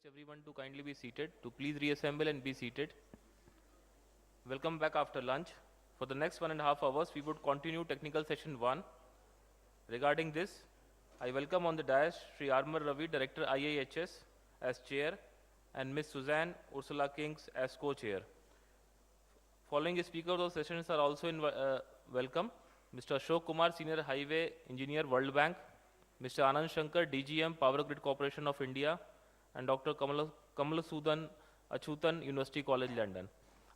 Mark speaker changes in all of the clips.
Speaker 1: everyone to kindly be seated, to please reassemble and be seated. Welcome back after lunch. For the next 1.5 hours, we would continue technical session 1. Regarding this, I welcome on the dais Sri Aromar Revi, Director IIHS as Chair, and Ms. Susanne Ursula Krings as Co-Chair. Following speakers of sessions are also welcome. Mr. Ashok Kumar, Senior Highway Engineer, World Bank, Mr. Anand Shankar, DGM, Power Grid Corporation of India, and Dr. Kamalasudhan, Achuthan, University College, London.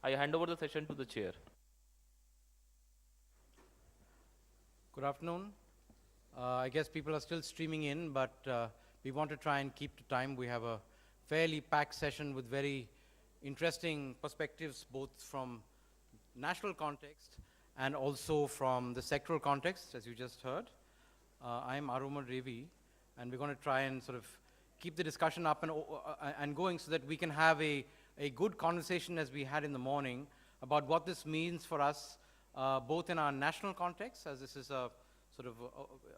Speaker 1: I hand over the session to the chair.
Speaker 2: Good afternoon. I guess people are still streaming in, but we want to try and keep to time. We have a fairly packed session with very interesting perspectives, both from national context and also from the sectoral context, as you just heard. I'm Aromar Revi, and we're going to try and sort of keep the discussion up and going so that we can have a good conversation as we had in the morning about what this means for us, both in our national context, as this is a sort of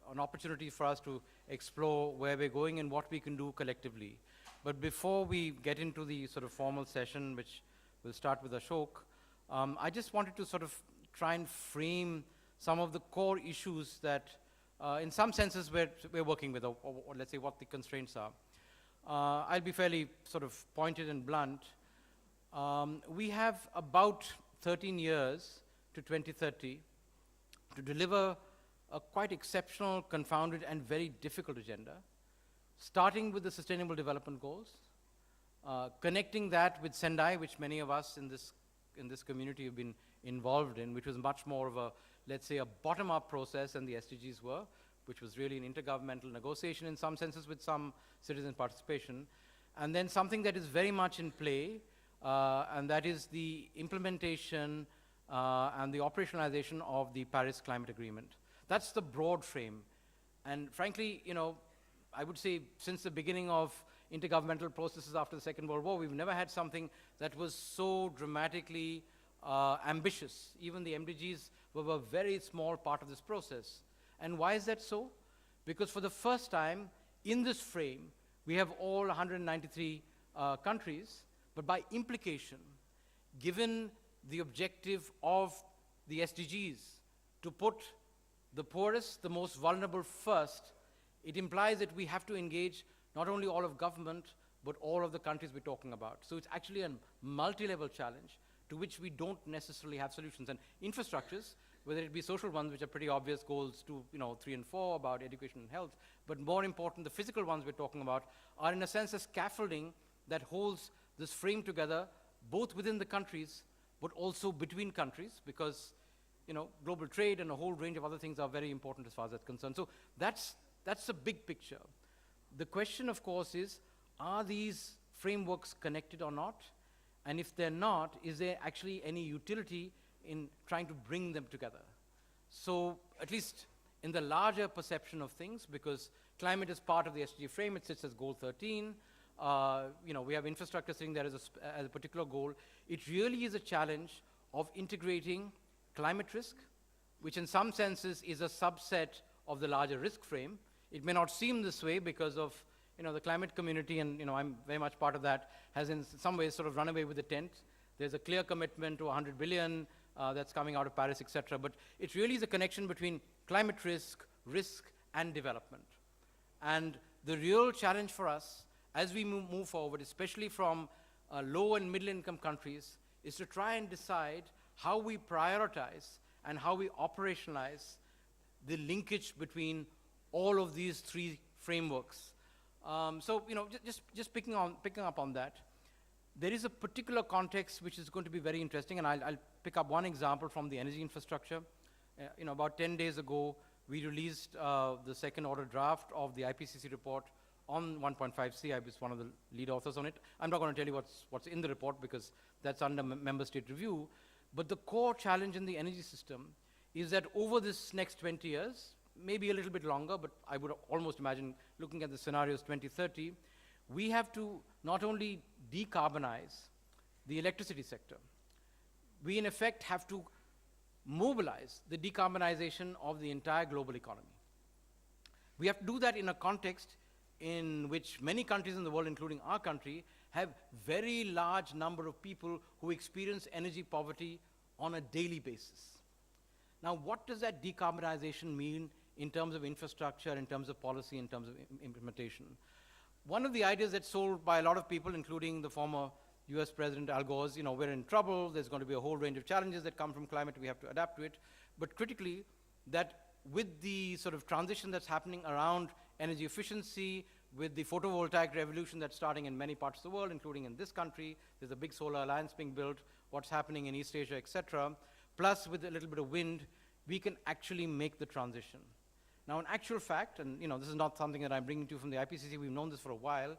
Speaker 2: an opportunity for us to explore where we're going and what we can do collectively. But before we get into the sort of formal session, which will start with Ashok, I just wanted to sort of try and frame some of the core issues that in some senses we're working with, or let's say what the constraints are. I'll be fairly sort of pointed and blunt. We have about 13 years to 2030 to deliver a quite exceptional, confounded, and very difficult agenda, starting with the Sustainable Development Goals, connecting that with Sendai, which many of us in this community have been involved in, which was much more of a, let's say, a bottom-up process than the SDGs were, which was really an intergovernmental negotiation in some senses with some citizen participation. And then something that is very much in play, and that is the implementation and the operationalization of the Paris Climate Agreement. That's the broad frame. And frankly, you know, I would say since the beginning of intergovernmental processes after the Second World War, we've never had something that was so dramatically ambitious. Even the MDGs were a very small part of this process. And why is that so? Because for the first time in this frame, we have all 193 countries, but by implication, given the objective of the SDGs to put the poorest, the most vulnerable first, it implies that we have to engage not only all of government, but all of the countries we're talking about. So it's actually a multi-level challenge to which we don't necessarily have solutions. And infrastructures, whether it be social ones, which are pretty obvious goals to, 3 and 4 about education and health, but more important, the physical ones we're talking about, are in a sense a scaffolding that holds this frame together, both within the countries, but also between countries, because, global trade and a whole range of other things are very important as far as that's concerned. So that's the big picture. The question, of course, is, are these frameworks connected or not? And if they're not, is there actually any utility in trying to bring them together? So at least in the larger perception of things, because climate is part of the SDG frame, it sits as goal 13. We have infrastructure sitting there as a particular goal. It really is a challenge of integrating climate risk, which in some senses is a subset of the larger risk frame. It may not seem this way because of the climate community, and I'm very much part of that, has in some ways sort of run away with the tent. There's a clear commitment to 100 billion that's coming out of Paris, etc. But it really is a connection between climate risk, and development. And the real challenge for us as we move forward, especially from low and middle income countries, is to try and decide how we prioritize and how we operationalize the linkage between all of these three frameworks. Just picking up on that, there is a particular context which is going to be very interesting, and I'll pick up one example from the energy infrastructure. About 10 days ago, we released the second order draft of the IPCC report on 1.5C. I was one of the lead authors on it. I'm not going to tell you what's in the report because that's under member state review. But the core challenge in the energy system is that over this next 20 years, maybe a little bit longer, but I would almost imagine looking at the scenarios 2030, we have to not only decarbonize the electricity sector, we in effect have to mobilize the decarbonization of the entire global economy. We have to do that in a context in which many countries in the world, including our country, have very large number of people who experience energy poverty on a daily basis. Now, what does that decarbonization mean in terms of infrastructure, in terms of policy, in terms of implementation? One of the ideas that's sold by a lot of people, including the former US President Al Gore's, we're in trouble, there's going to be a whole range of challenges that come from climate, we have to adapt to it. But critically, that with the sort of transition that's happening around energy efficiency, with the photovoltaic revolution that's starting in many parts of the world, including in this country, there's a big solar alliance being built, what's happening in East Asia, etc., plus with a little bit of wind, we can actually make the transition. Now, in actual fact, and this is not something that I'm bringing to you from the IPCC, we've known this for a while,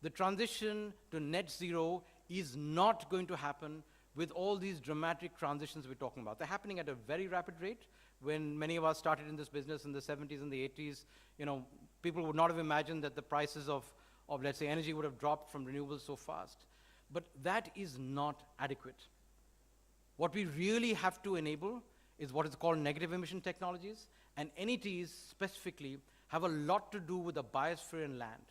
Speaker 2: the transition to net zero is not going to happen with all these dramatic transitions we're talking about. They're happening at a very rapid rate. When many of us started in this business in the 70s and the 80s, people would not have imagined that the prices of let's say, energy would have dropped from renewables so fast. But that is not adequate. What we really have to enable is what is called negative emission technologies, and NETs specifically have a lot to do with the biosphere and land.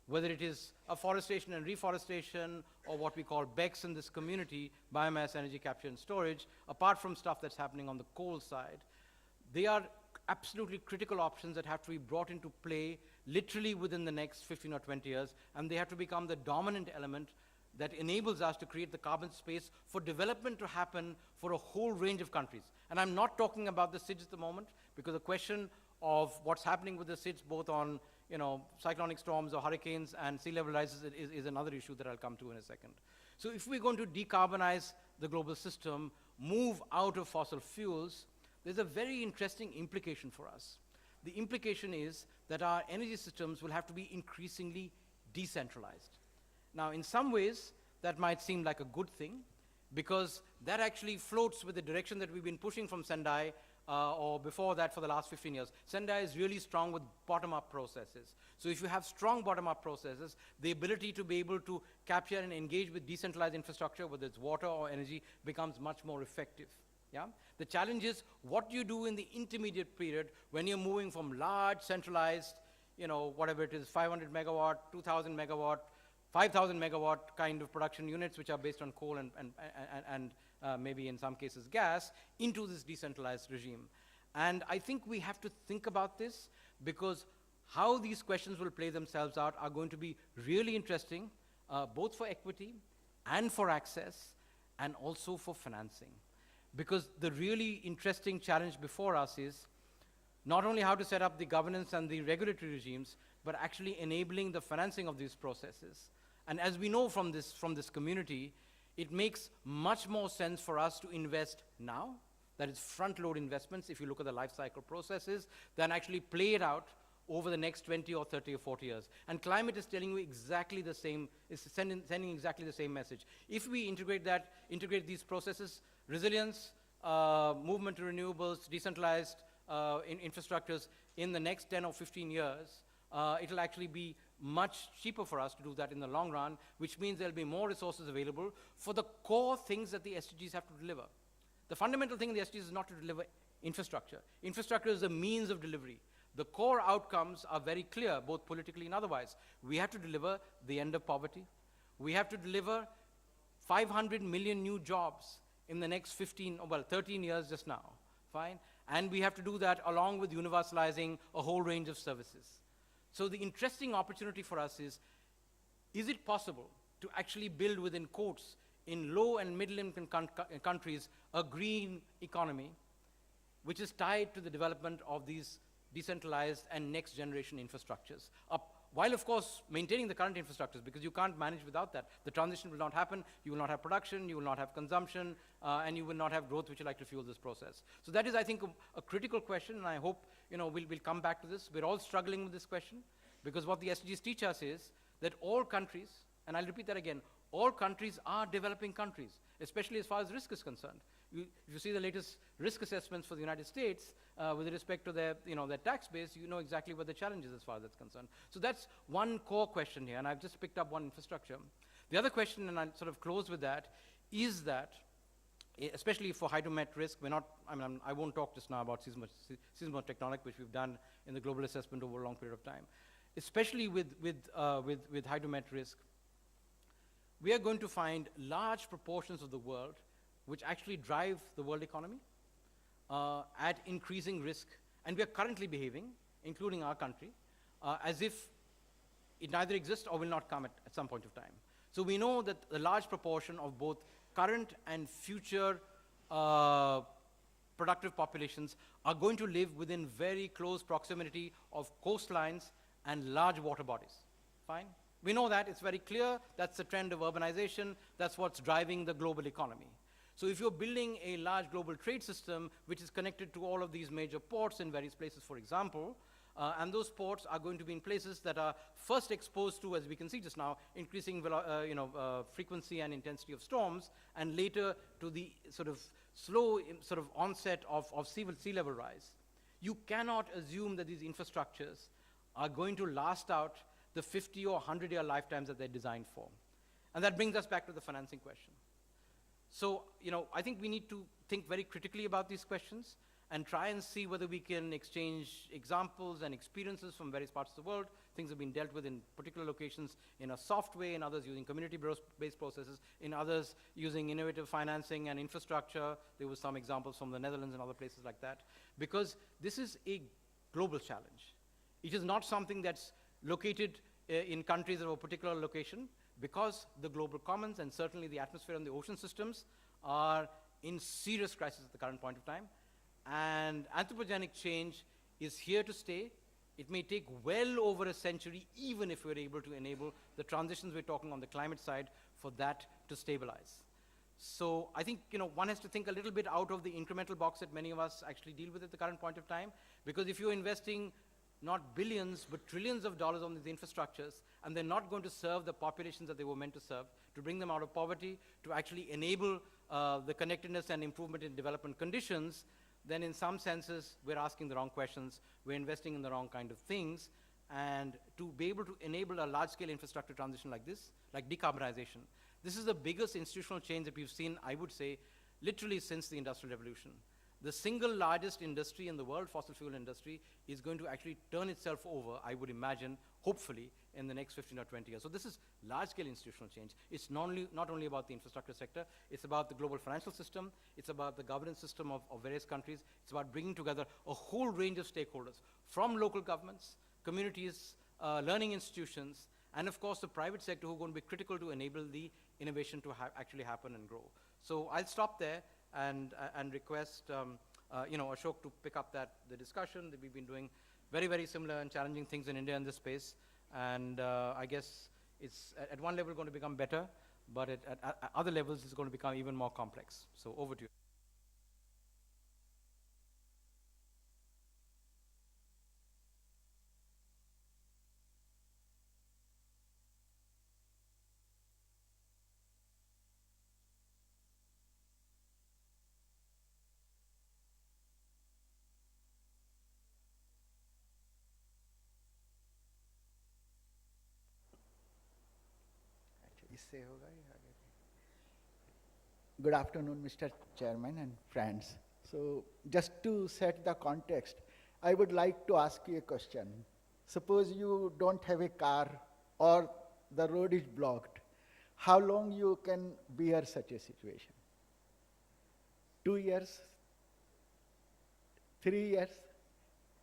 Speaker 2: Whether it is afforestation and reforestation, or what we call BECCS in this community, biomass energy capture and storage, apart from stuff that's happening on the coal side, they are absolutely critical options that have to be brought into play literally within the next 15 or 20 years, and they have to become the dominant element that enables us to create the carbon space for development to happen for a whole range of countries. And I'm not talking about the SIDS at the moment, because the question of what's happening with the SIDS, both on cyclonic storms or hurricanes and sea level rises is another issue that I'll come to in a second. So if we're going to decarbonize the global system, move out of fossil fuels, there's a very interesting implication for us. The implication is that our energy systems will have to be increasingly decentralized. Now, in some ways, that might seem like a good thing, because that actually floats with the direction that we've been pushing from Sendai, or before that for the last 15 years. Sendai is really strong with bottom-up processes. So if you have strong bottom-up processes, the ability to be able to capture and engage with decentralized infrastructure, whether it's water or energy, becomes much more effective. Yeah? The challenge is, what do you do in the intermediate period when you're moving from large, centralized, whatever it is, 500 megawatt, 2,000 megawatt, 5,000 megawatt kind of production units, which are based on coal and maybe in some cases gas, into this decentralized regime. And I think we have to think about this, because how these questions will play themselves out are going to be really interesting, both for equity and for access, and also for financing. Because the really interesting challenge before us is not only how to set up the governance and the regulatory regimes, but actually enabling the financing of these processes. And as we know from this community, it makes much more sense for us to invest now, that is front-load investments, if you look at the life cycle processes, than actually play it out over the next 20 or 30 or 40 years. And climate is telling you exactly the same, is sending exactly the same message. If we integrate these processes, resilience, movement to renewables, decentralized infrastructures in the next 10 or 15 years, it'll actually be much cheaper for us to do that in the long run, which means there'll be more resources available for the core things that the SDGs have to deliver. The fundamental thing in the SDGs is not to deliver infrastructure. Infrastructure is a means of delivery. The core outcomes are very clear, both politically and otherwise. We have to deliver the end of poverty. We have to deliver 500 million new jobs in the next 13 years just now, fine? And we have to do that along with universalizing a whole range of services. So the interesting opportunity for us is it possible to actually build within quotes in low and middle income countries a green economy, which is tied to the development of these decentralized and next generation infrastructures, while of course maintaining the current infrastructures, because you can't manage without that. The transition will not happen, you will not have production, you will not have consumption, and you will not have growth which will like to fuel this process. So that is, I think, a critical question, and I hope we'll come back to this. We're all struggling with this question, because what the SDGs teach us is that all countries, and I'll repeat that again, all countries are developing countries, especially as far as risk is concerned. If you see the latest risk assessments for the United States with respect to their tax base, you know exactly what the challenge is as far as that's concerned. So that's one core question here, and I've just picked up one infrastructure. The other question, and I'll sort of close with that, is that, especially for hydromet risk, I won't talk just now about seismotectonic, which we've done in the global assessment over a long period of time. especially with hydromet risk, we are going to find large proportions of the world which actually drive the world economy at increasing risk. And we are currently behaving, including our country, as if it neither exists or will not come at some point of time. So we know that a large proportion of both current and future productive populations are going to live within very close proximity of coastlines and large water bodies. Fine? We know that, it's very clear, that's the trend of urbanization, that's what's driving the global economy. So if you're building a large global trade system which is connected to all of these major ports in various places, for example, and those ports are going to be in places that are first exposed to, as we can see just now, increasing frequency and intensity of storms, and later to the sort of slow onset of sea level rise. You cannot assume that these infrastructures are going to last out the 50 or 100-year lifetimes that they're designed for. And that brings us back to the financing question. So, I think we need to think very critically about these questions and try and see whether we can exchange examples and experiences from various parts of the world. Things have been dealt with in particular locations in a soft way, in others using community-based processes, in others using innovative financing and infrastructure. There were some examples from the Netherlands and other places like that. Because this is a global challenge. It is not something that's located in countries of a particular location, because the global commons and certainly the atmosphere and the ocean systems are in serious crisis at the current point of time. And anthropogenic change is here to stay. It may take well over a century, even if we're able to enable the transitions we're talking on the climate side, for that to stabilize. So I think one has to think a little bit out of the incremental box that many of us actually deal with at the current point of time, because if you're investing not billions, but trillions of dollars on these infrastructures, and they're not going to serve the populations that they were meant to serve, to bring them out of poverty, to actually enable the connectedness and improvement in development conditions, then in some senses, we're asking the wrong questions, we're investing in the wrong kind of things, and to be able to enable a large-scale infrastructure transition like this, like decarbonization, this is the biggest institutional change that we've seen, I would say, literally since the Industrial Revolution. The single largest industry in the world, fossil fuel industry, is going to actually turn itself over, I would imagine, hopefully, in the next 15 or 20 years. So this is large-scale institutional change. It's not only about the infrastructure sector, it's about the global financial system, it's about the governance system of various countries, it's about bringing together a whole range of stakeholders, from local governments, communities, learning institutions, and of course the private sector, who are going to be critical to enable the innovation to actually happen and grow. So I'll stop there and request Ashok to pick up the discussion. That we've been doing very, very similar and challenging things in India in this space. And I guess it's at one level going to become better, but at other levels it's going to become even more complex. So over to you.
Speaker 3: Good afternoon, Mr. Chairman and friends. So just to set the context, I would like to ask you a question. Suppose you don't have a car or the road is blocked. How long you can bear such a situation? 2 years? 3 years?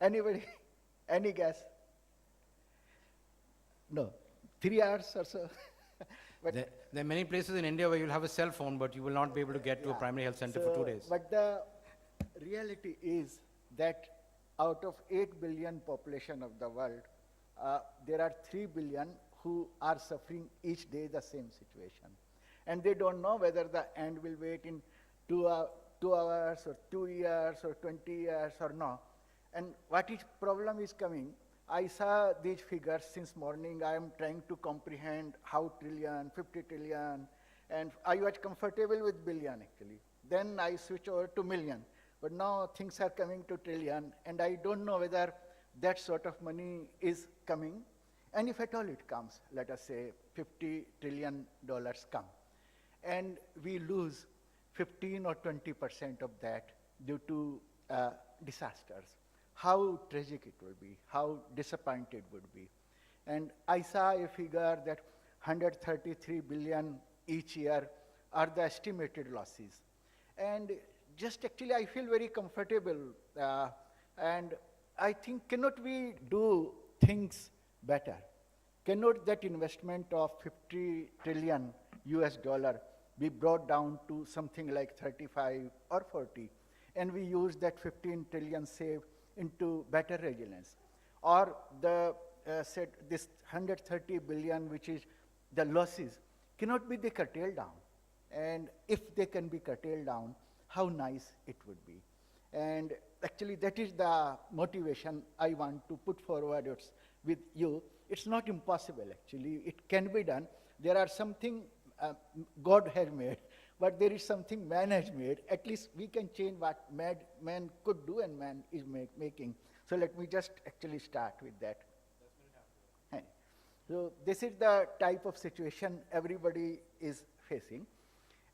Speaker 3: Anybody? Any guess? No. 3 hours or so?
Speaker 2: There are many places in India where you'll have a cell phone, but you will not be able to get to a primary health center for 2 days.
Speaker 3: But the reality is that out of 8 billion population of the world, there are 3 billion who are suffering each day the same situation. And they don't know whether the end will wait in 2 hours or 2 years or 20 years or no. And what is problem is coming, I saw these figures since morning. I am trying to comprehend how trillion, 50 trillion, and I was comfortable with billion actually. Then I switch over to million. But now things are coming to trillion, and I don't know whether that sort of money is coming. And if at all it comes, let us say $50 trillion come, and we lose 15 or 20% of that due to disasters. How tragic it will be, how disappointed would be. And I saw a figure that 133 billion each year are the estimated losses. And just actually I feel very comfortable. And I think cannot we do things better? Cannot that investment of 50 trillion US dollar be brought down to something like 35 or 40? And we use that 15 trillion saved into better resilience. Or the said this 130 billion, which is the losses, cannot be they curtailed down. And if they can be curtailed down, how nice it would be. And actually that is the motivation I want to put forward with you. It's not impossible actually, it can be done. There are something God has made, but there is something man has made. At least we can change what man could do and man is making. So let me just actually start with that. So this is the type of situation everybody is facing.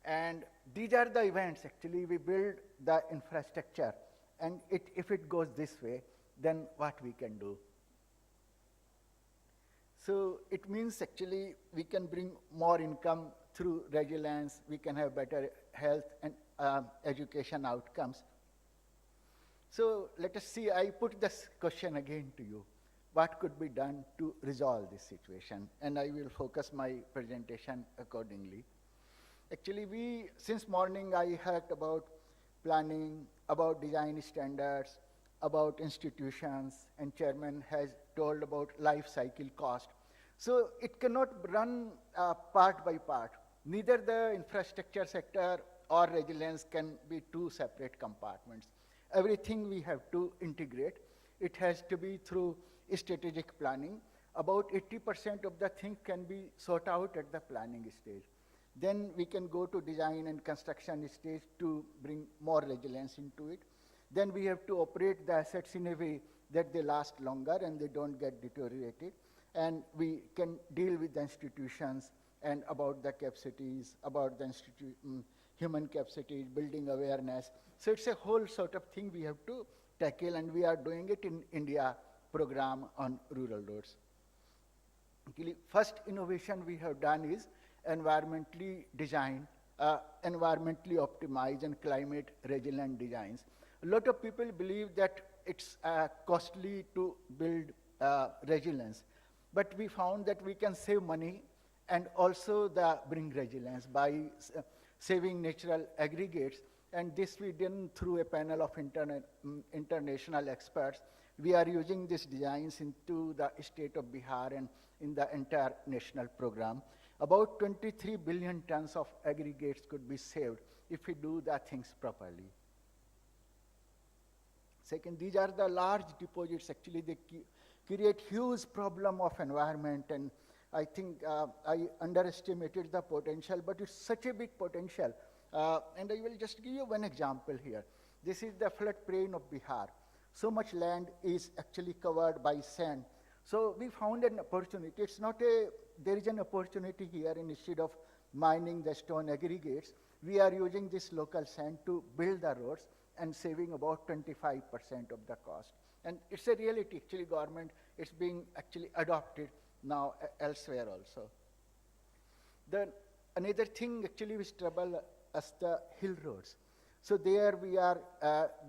Speaker 3: And these are the events, actually, we build the infrastructure. And if it goes this way, then what we can do? So it means actually we can bring more income through resilience, we can have better health and education outcomes. So let us see, I put this question again to you. What could be done to resolve this situation? And I will focus my presentation accordingly. Actually, since morning I heard about planning, about design standards, about institutions, and chairman has told about life cycle cost. So it cannot run part by part. Neither the infrastructure sector or resilience can be two separate compartments. Everything we have to integrate. It has to be through strategic planning. About 80% of the things can be sorted out at the planning stage. Then we can go to design and construction stage to bring more resilience into it. Then we have to operate the assets in a way that they last longer and they don't get deteriorated. And we can deal with the institutions and about the capacities, about the human capacities, building awareness. So it's a whole sort of thing we have to tackle, and we are doing it in India program on rural roads. First innovation we have done is environmentally designed, environmentally optimized and climate resilient designs. A lot of people believe that it's costly to build resilience, but we found that we can save money and also bring resilience by saving natural aggregates. And this we did through a panel of international experts. We are using these designs into the state of Bihar and in the entire national program. About 23 billion tons of aggregates could be saved if we do the things properly. Second, these are the large deposits. Actually, they create huge problem of environment, and I think I underestimated the potential, but it's such a big potential. And I will just give you one example here. This is the floodplain of Bihar. So much land is actually covered by sand. So we found an opportunity. It's not there is an opportunity here. Instead of mining the stone aggregates, we are using this local sand to build the roads and saving about 25% of the cost. And it's a reality, actually, government, it's being actually adopted now elsewhere also. Then another thing actually which trouble us, the hill roads. So there we are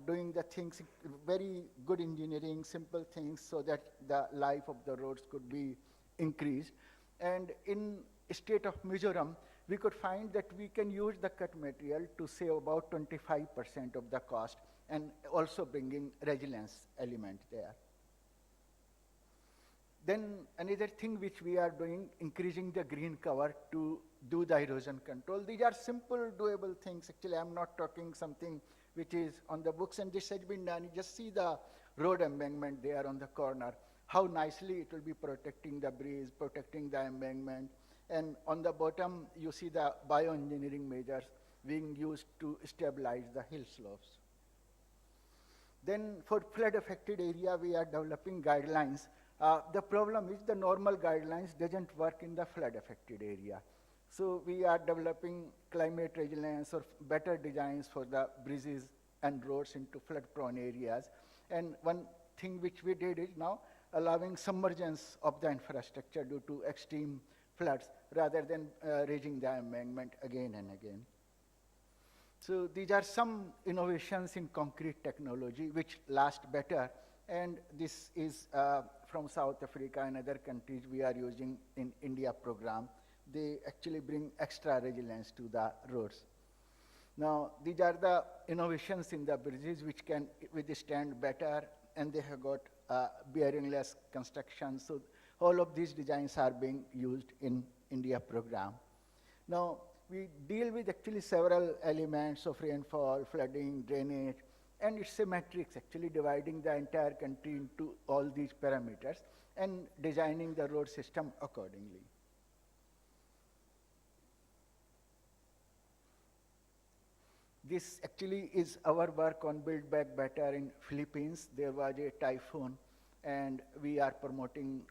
Speaker 3: doing the things, very good engineering, simple things, so that the life of the roads could be increased. And in state of Mizoram, we could find that we can use the cut material to save about 25% of the cost and also bringing resilience element there. Then another thing which we are doing, increasing the green cover to do the erosion control. These are simple, doable things. Actually, I'm not talking something which is on the books, and this has been done. You just see the road embankment there on the corner, how nicely it will be protecting the breeze, protecting the embankment. And on the bottom, you see the bioengineering measures being used to stabilize the hill slopes. Then for flood-affected area, we are developing guidelines. The problem is the normal guidelines doesn't work in the flood-affected area. So we are developing climate resilience or better designs for the bridges and roads into flood-prone areas. And one thing which we did is now allowing submergence of the infrastructure due to extreme floods rather than raising the embankment again and again. So these are some innovations in concrete technology which last better, and this is from South Africa and other countries we are using in India program. They actually bring extra resilience to the roads. Now, these are the innovations in the bridges which can withstand better, and they have got bearingless construction. So all of these designs are being used in India program. Now, we deal with actually several elements of rainfall, flooding, drainage, and it's a matrix actually dividing the entire country into all these parameters and designing the road system accordingly. This actually is our work on Build Back Better in Philippines. There was a typhoon, and we are promoting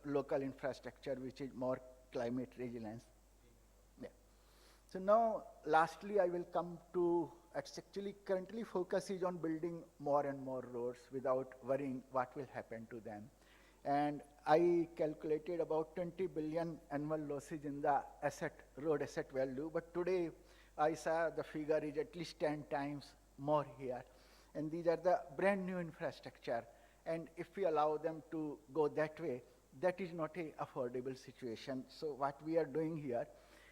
Speaker 3: local infrastructure which is more climate resilience. Yeah. So now, lastly, I will come to, it's actually currently focus is on building more and more roads without worrying what will happen to them. And I calculated about 20 billion annual losses in the road asset value, but today I saw the figure is at least 10 times more here. And these are the brand new infrastructure. And if we allow them to go that way, that is not an affordable situation. So what we are doing here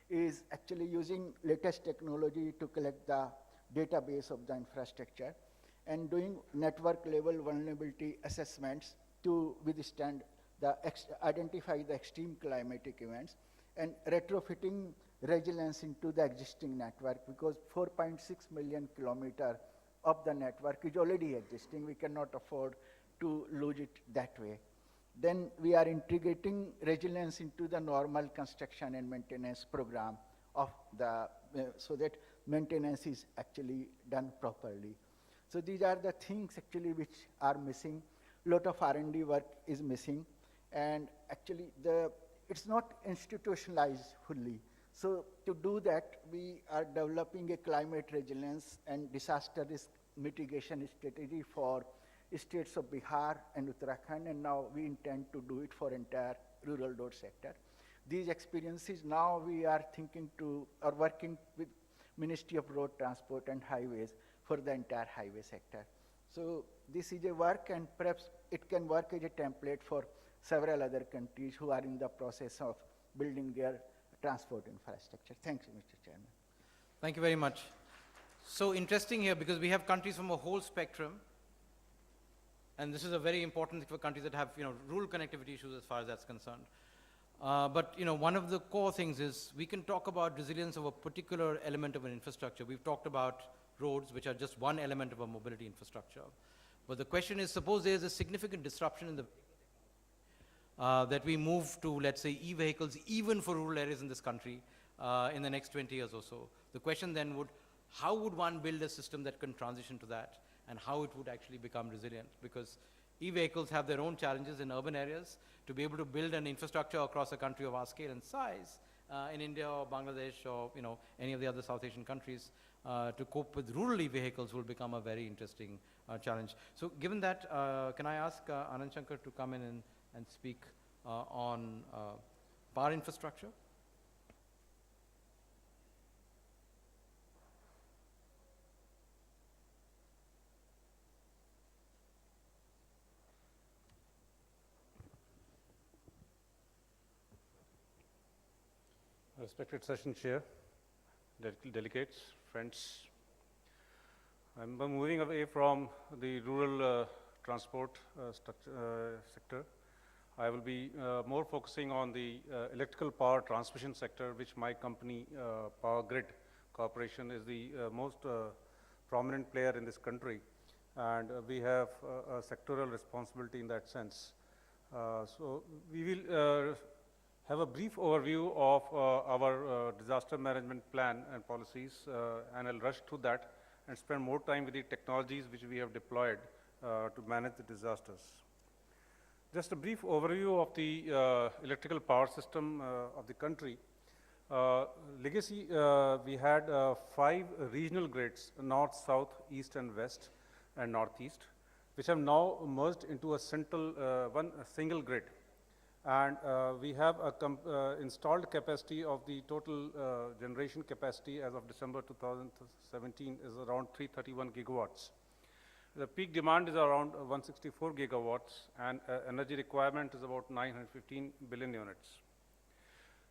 Speaker 3: is actually using latest technology to collect the database of the infrastructure and doing network level vulnerability assessments to withstand identify the extreme climatic events, and retrofitting resilience into the existing network, because 4.6 million kilometers of the network is already existing. We cannot afford to lose it that way. Then we are integrating resilience into the normal construction and maintenance program of the, so that maintenance is actually done properly. So these are the things actually which are missing. Lot of R&D work is missing, and actually it's not institutionalized fully. So to do that, we are developing a climate resilience and disaster risk mitigation strategy for states of Bihar and Uttarakhand, and now we intend to do it for entire rural road sector. These experiences now we are thinking to, or working with Ministry of Road Transport and Highways for the entire highway sector. So this is a work, and perhaps it can work as a template for several other countries who are in the process of building their transport infrastructure. Thanks, Mr. Chairman.
Speaker 2: Thank you very much. So interesting here, because we have countries from a whole spectrum, and this is a very important thing for countries that have, rural connectivity issues as far as that's concerned. But, one of the core things is we can talk about resilience of a particular element of an infrastructure. We've talked about roads, which are just one element of a mobility infrastructure. But the question is, suppose there's a significant disruption in the that we move to, let's say, e-vehicles, even for rural areas in this country, in the next 20 years or so. The question then would, how would one build a system that can transition to that, and how it would actually become resilient? Because e-vehicles have their own challenges in urban areas. To be able to build an infrastructure across a country of our scale and size, in India or Bangladesh or any of the other South Asian countries, to cope with rural e-vehicles will become a very interesting challenge. So given that, can I ask Anand Shankar to come in and speak on power infrastructure?
Speaker 4: Respected session chair, delegates, friends, I'm moving away from the rural transport sector. I will be more focusing on the electrical power transmission sector, which my company, Power Grid Corporation, is the most prominent player in this country. And we have a sectoral responsibility in that sense. So we will have a brief overview of our disaster management plan and policies, and I'll rush through that and spend more time with the technologies which we have deployed to manage the disasters. Just a brief overview of the electrical power system of the country. Legacy, we had 5 regional grids, north, south, east and west and northeast. which have now merged into a central, single grid. And we have a installed capacity of the total generation capacity as of December 2017 is around 331 gigawatts. The peak demand is around 164 gigawatts, and energy requirement is about 915 billion units.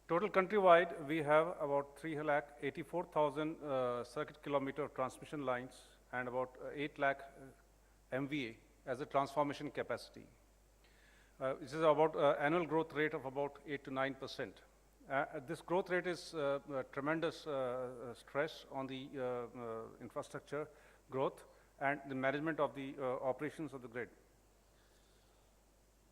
Speaker 4: Total countrywide, we have about 384,000 circuit kilometer of transmission lines and about 8 lakh MVA as a transformation capacity. This is about annual growth rate of about 8 to 9%. This growth rate is tremendous stress on the infrastructure growth and the management of the operations of the grid.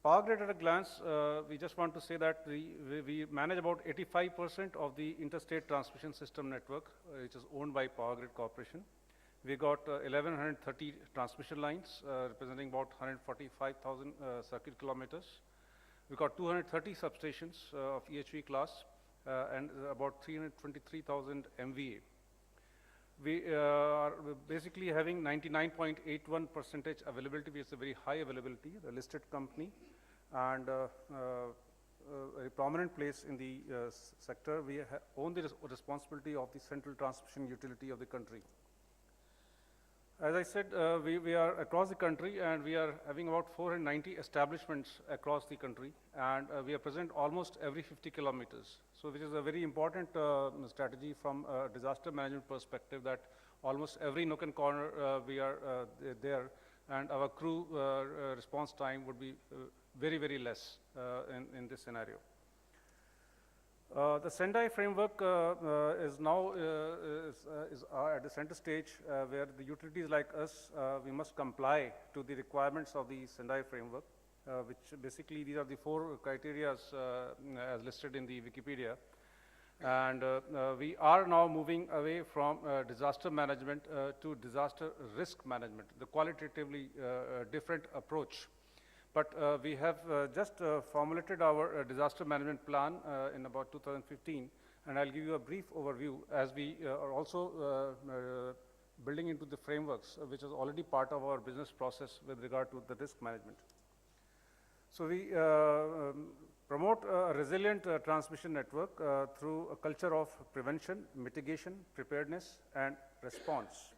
Speaker 4: Power grid at a glance, we just want to say that we manage about 85% of the interstate transmission system network, which is owned by Power Grid Corporation. We got 1,130 transmission lines, representing about 145,000 circuit kilometers. We got 230 substations of EHV class and about 323,000 MVA. We are basically having 99.81% availability, which is a very high availability, the listed company, and a prominent place in the sector. We own the responsibility of the central transmission utility of the country. As I said, we are across the country, and we are having about 490 establishments across the country, and we are present almost every 50 kilometers. So which is a very important strategy from a disaster management perspective, that almost every nook and corner we are there, and our crew response time would be very, very less in this scenario. The Sendai framework is now at the center stage, where the utilities like us, we must comply to the requirements of the Sendai framework, which basically these are the 4 criteria as listed in the Wikipedia. And we are now moving away from disaster management to disaster risk management, the qualitatively different approach. But we have just formulated our disaster management plan in about 2015, and I'll give you a brief overview as we are also building into the frameworks, which is already part of our business process with regard to the risk management. So we promote a resilient transmission network through a culture of prevention, mitigation, preparedness, and response.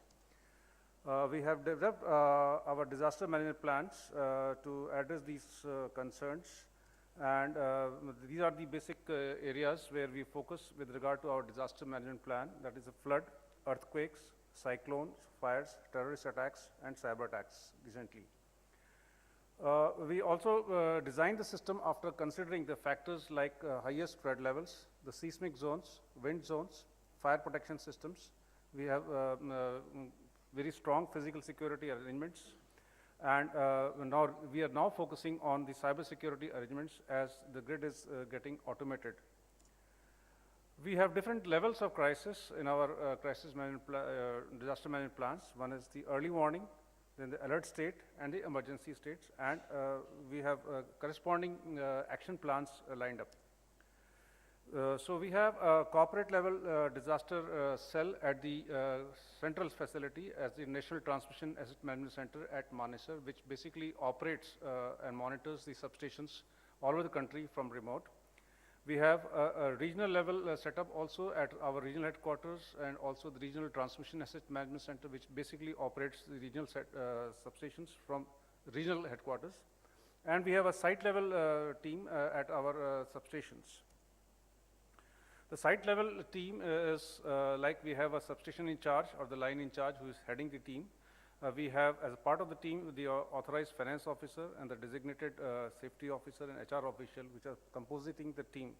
Speaker 4: We have developed our disaster management plans to address these concerns, and these are the basic areas where we focus with regard to our disaster management plan, that is a flood, earthquakes, cyclones, fires, terrorist attacks, and cyber attacks recently. We also designed the system after considering the factors like highest flood levels, the seismic zones, wind zones, fire protection systems. We have very strong physical security arrangements, and now we are now focusing on the cyber security arrangements as the grid is getting automated. We have different levels of crisis in our crisis management disaster management plans. One is the early warning, then the alert state, and the emergency states, and we have corresponding action plans lined up. So we have a corporate level disaster cell at the central facility as the National Transmission Asset Management Center at Manesar, which basically operates and monitors the substations all over the country from remote. We have a regional level setup also at our regional headquarters, and also the Regional Transmission Asset Management Center, which basically operates the regional substations from regional headquarters. And we have a site level team at our substations. The site level team is like we have a substation in charge or the line in charge who is heading the team. We have as a part of the team the authorized finance officer and the designated safety officer and HR official, which are composing the team.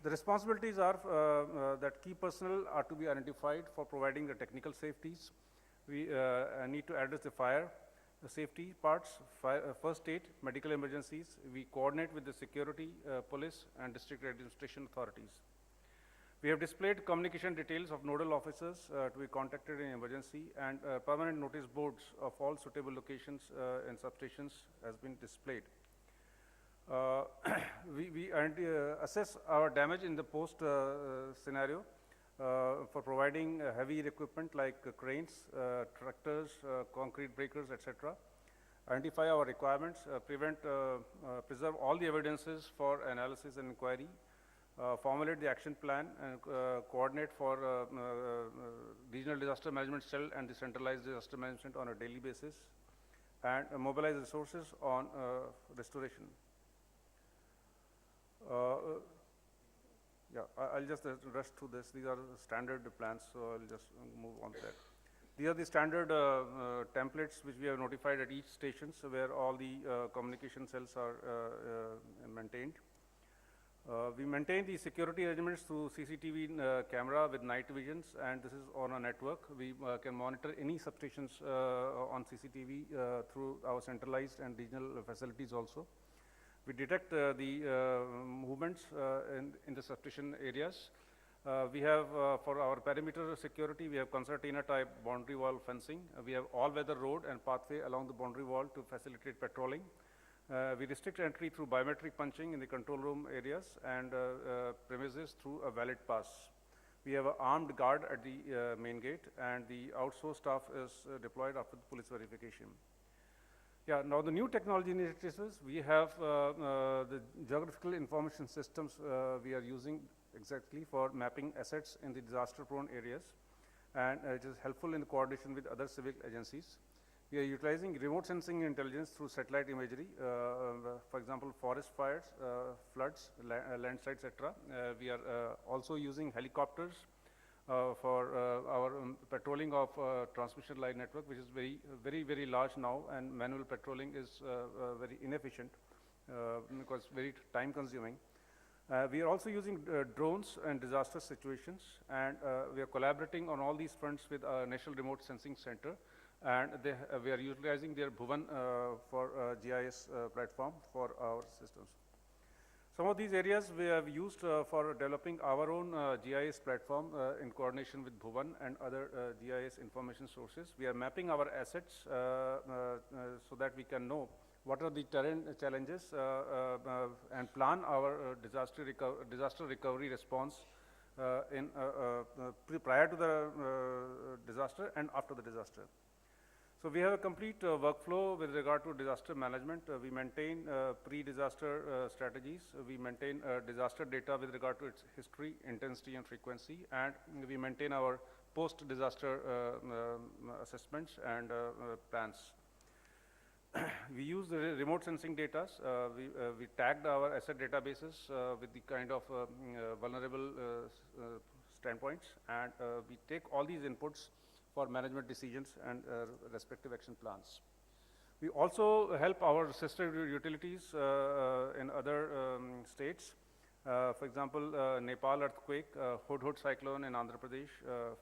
Speaker 4: The responsibilities are that key personnel are to be identified for providing the technical safeties. We need to address the fire, the safety parts, first aid, medical emergencies. We coordinate with the security, police, and district administration authorities. We have displayed communication details of nodal officers to be contacted in emergency, and permanent notice boards of all suitable locations and substations has been displayed. We assess our damage in the post scenario. for providing heavy equipment like cranes, tractors, concrete breakers, etc. Identify our requirements, preserve all the evidences for analysis and inquiry, formulate the action plan, and coordinate for regional disaster management cell and the centralized disaster management on a daily basis, and mobilize resources on restoration. Yeah, I'll just rush through this. These are standard plans, so I'll just move on to that. These are the standard templates which we have notified at each station, so where all the communication cells are maintained. We maintain the security arrangements through CCTV camera with night visions, and this is on a network. We can monitor any substations on CCTV through our centralized and regional facilities also. We detect the movements in the substation areas. We have, for our perimeter security, we have concertina type boundary wall fencing. We have all-weather road and pathway along the boundary wall to facilitate patrolling. We restrict entry through biometric punching in the control room areas and premises through a valid pass. We have an armed guard at the main gate, and the outsourced staff is deployed after the police verification. Yeah, now the new technology initiatives, we have the geographical information systems we are using exactly for mapping assets in the disaster-prone areas, and it is helpful in coordination with other civic agencies. We are utilizing remote sensing intelligence through satellite imagery, for example, forest fires, floods, landslides, etc. We are also using helicopters for our patrolling of transmission line network, which is very large now, and manual patrolling is very inefficient because very time consuming. We are also using drones and disaster situations, and we are collaborating on all these fronts with our National Remote Sensing Center, and we are utilizing their Bhuvan for GIS platform for our systems. Some of these areas we have used for developing our own GIS platform in coordination with Bhuvan and other GIS information sources. We are mapping our assets so that we can know what are the terrain challenges and plan our disaster recovery response prior to the disaster and after the disaster. So we have a complete workflow with regard to disaster management. We maintain pre-disaster strategies. We maintain disaster data with regard to its history, intensity, and frequency, and we maintain our post-disaster assessments and plans. We use the remote sensing data. We tagged our asset databases with the kind of vulnerable standpoints, and we take all these inputs for management decisions and respective action plans. We also help our sister utilities in other states. For example, Nepal earthquake, Hudhud cyclone in Andhra Pradesh,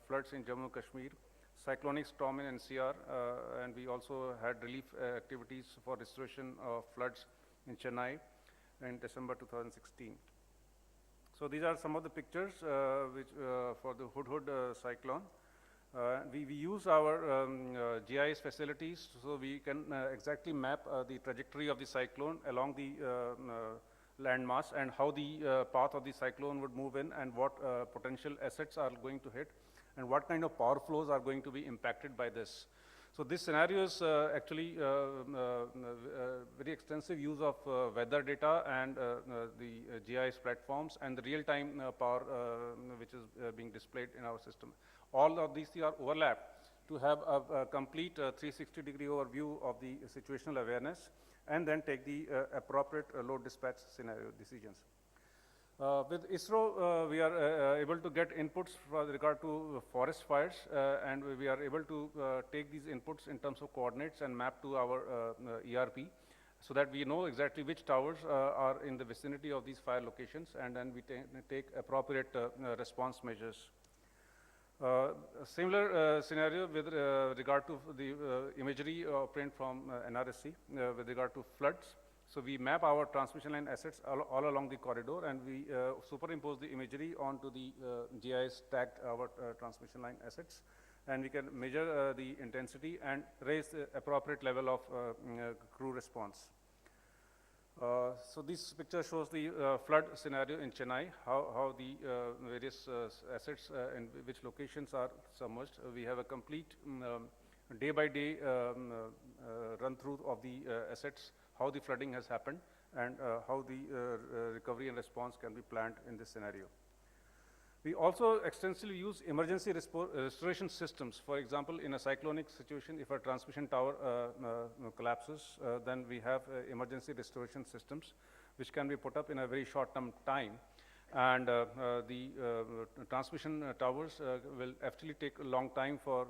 Speaker 4: floods in Jammu Kashmir, cyclonic storm in NCR, and we also had relief activities for restoration of floods in Chennai in December 2016. So these are some of the pictures which for the Hudhud cyclone. We use our GIS facilities so we can exactly map the trajectory of the cyclone along the landmass and how the path of the cyclone would move in and what potential assets are going to hit and what kind of power flows are going to be impacted by this. So this scenario is actually very extensive use of weather data and the GIS platforms and the real-time power which is being displayed in our system. All of these are overlapped to have a complete 360-degree overview of the situational awareness and then take the appropriate load dispatch scenario decisions. With ISRO, we are able to get inputs with regard to forest fires, and we are able to take these inputs in terms of coordinates and map to our ERP so that we know exactly which towers are in the vicinity of these fire locations, and then we take appropriate response measures. Similar scenario with regard to the imagery obtained from NRSC with regard to floods. So we map our transmission line assets all along the corridor, and we superimpose the imagery onto the GIS tagged our transmission line assets, and we can measure the intensity and raise the appropriate level of crew response. So this picture shows the flood scenario in Chennai, how the various assets and which locations are submerged. We have a complete day-by-day run-through of the assets, how the flooding has happened, and how the recovery and response can be planned in this scenario. We also extensively use emergency restoration systems. For example, in a cyclonic situation, if a transmission tower collapses, then we have emergency restoration systems which can be put up in a very short-term time. And the transmission towers will actually take a long time for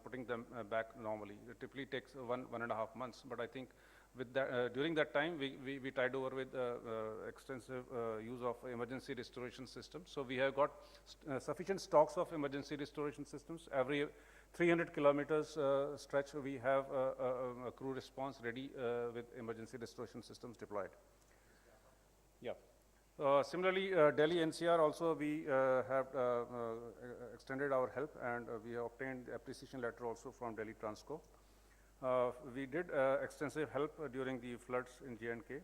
Speaker 4: putting them back normally. It typically takes 1.5 months, but I think with that, during that time, we tied over with extensive use of emergency restoration systems. So we have got sufficient stocks of emergency restoration systems. Every 300 kilometers stretch, we have a crew response ready with emergency restoration systems deployed. Yeah. Similarly, Delhi NCR also we have extended our help, and we have obtained appreciation letter also from Delhi Transco. We did extensive help during the floods in J&K.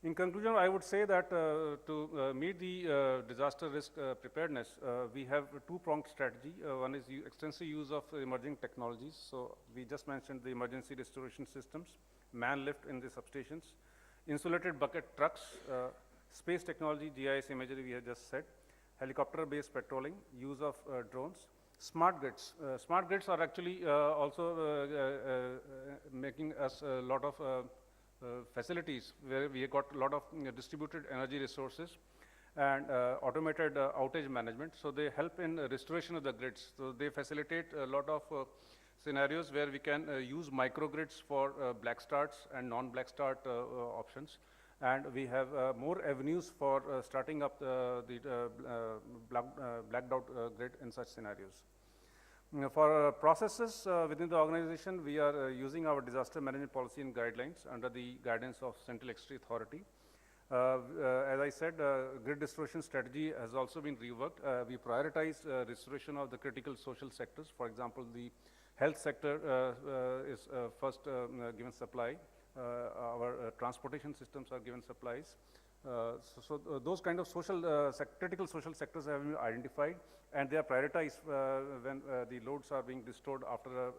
Speaker 4: In conclusion, I would say that to meet the disaster risk preparedness, we have a two-pronged strategy. One is extensive use of emerging technologies. So we just mentioned the emergency restoration systems, man lift in the substations, insulated bucket trucks, space technology, GIS imagery we have just said, helicopter-based patrolling, use of drones. Smart grids. Smart grids are actually also making us a lot of facilities where we have got a lot of distributed energy resources and automated outage management. So they help in restoration of the grids. So they facilitate a lot of scenarios where we can use microgrids for black starts and non-black start options. And we have more avenues for starting up the blacked out grid in such scenarios. For processes within the organization, we are using our disaster management policy and guidelines under the guidance of Central Electricity Authority. As I said, grid restoration strategy has also been reworked. We prioritize restoration of the critical social sectors. For example, the health sector is first given supply. Our transportation systems are given supplies. So those kind of social, critical social sectors have been identified, and they are prioritized when the loads are being restored after a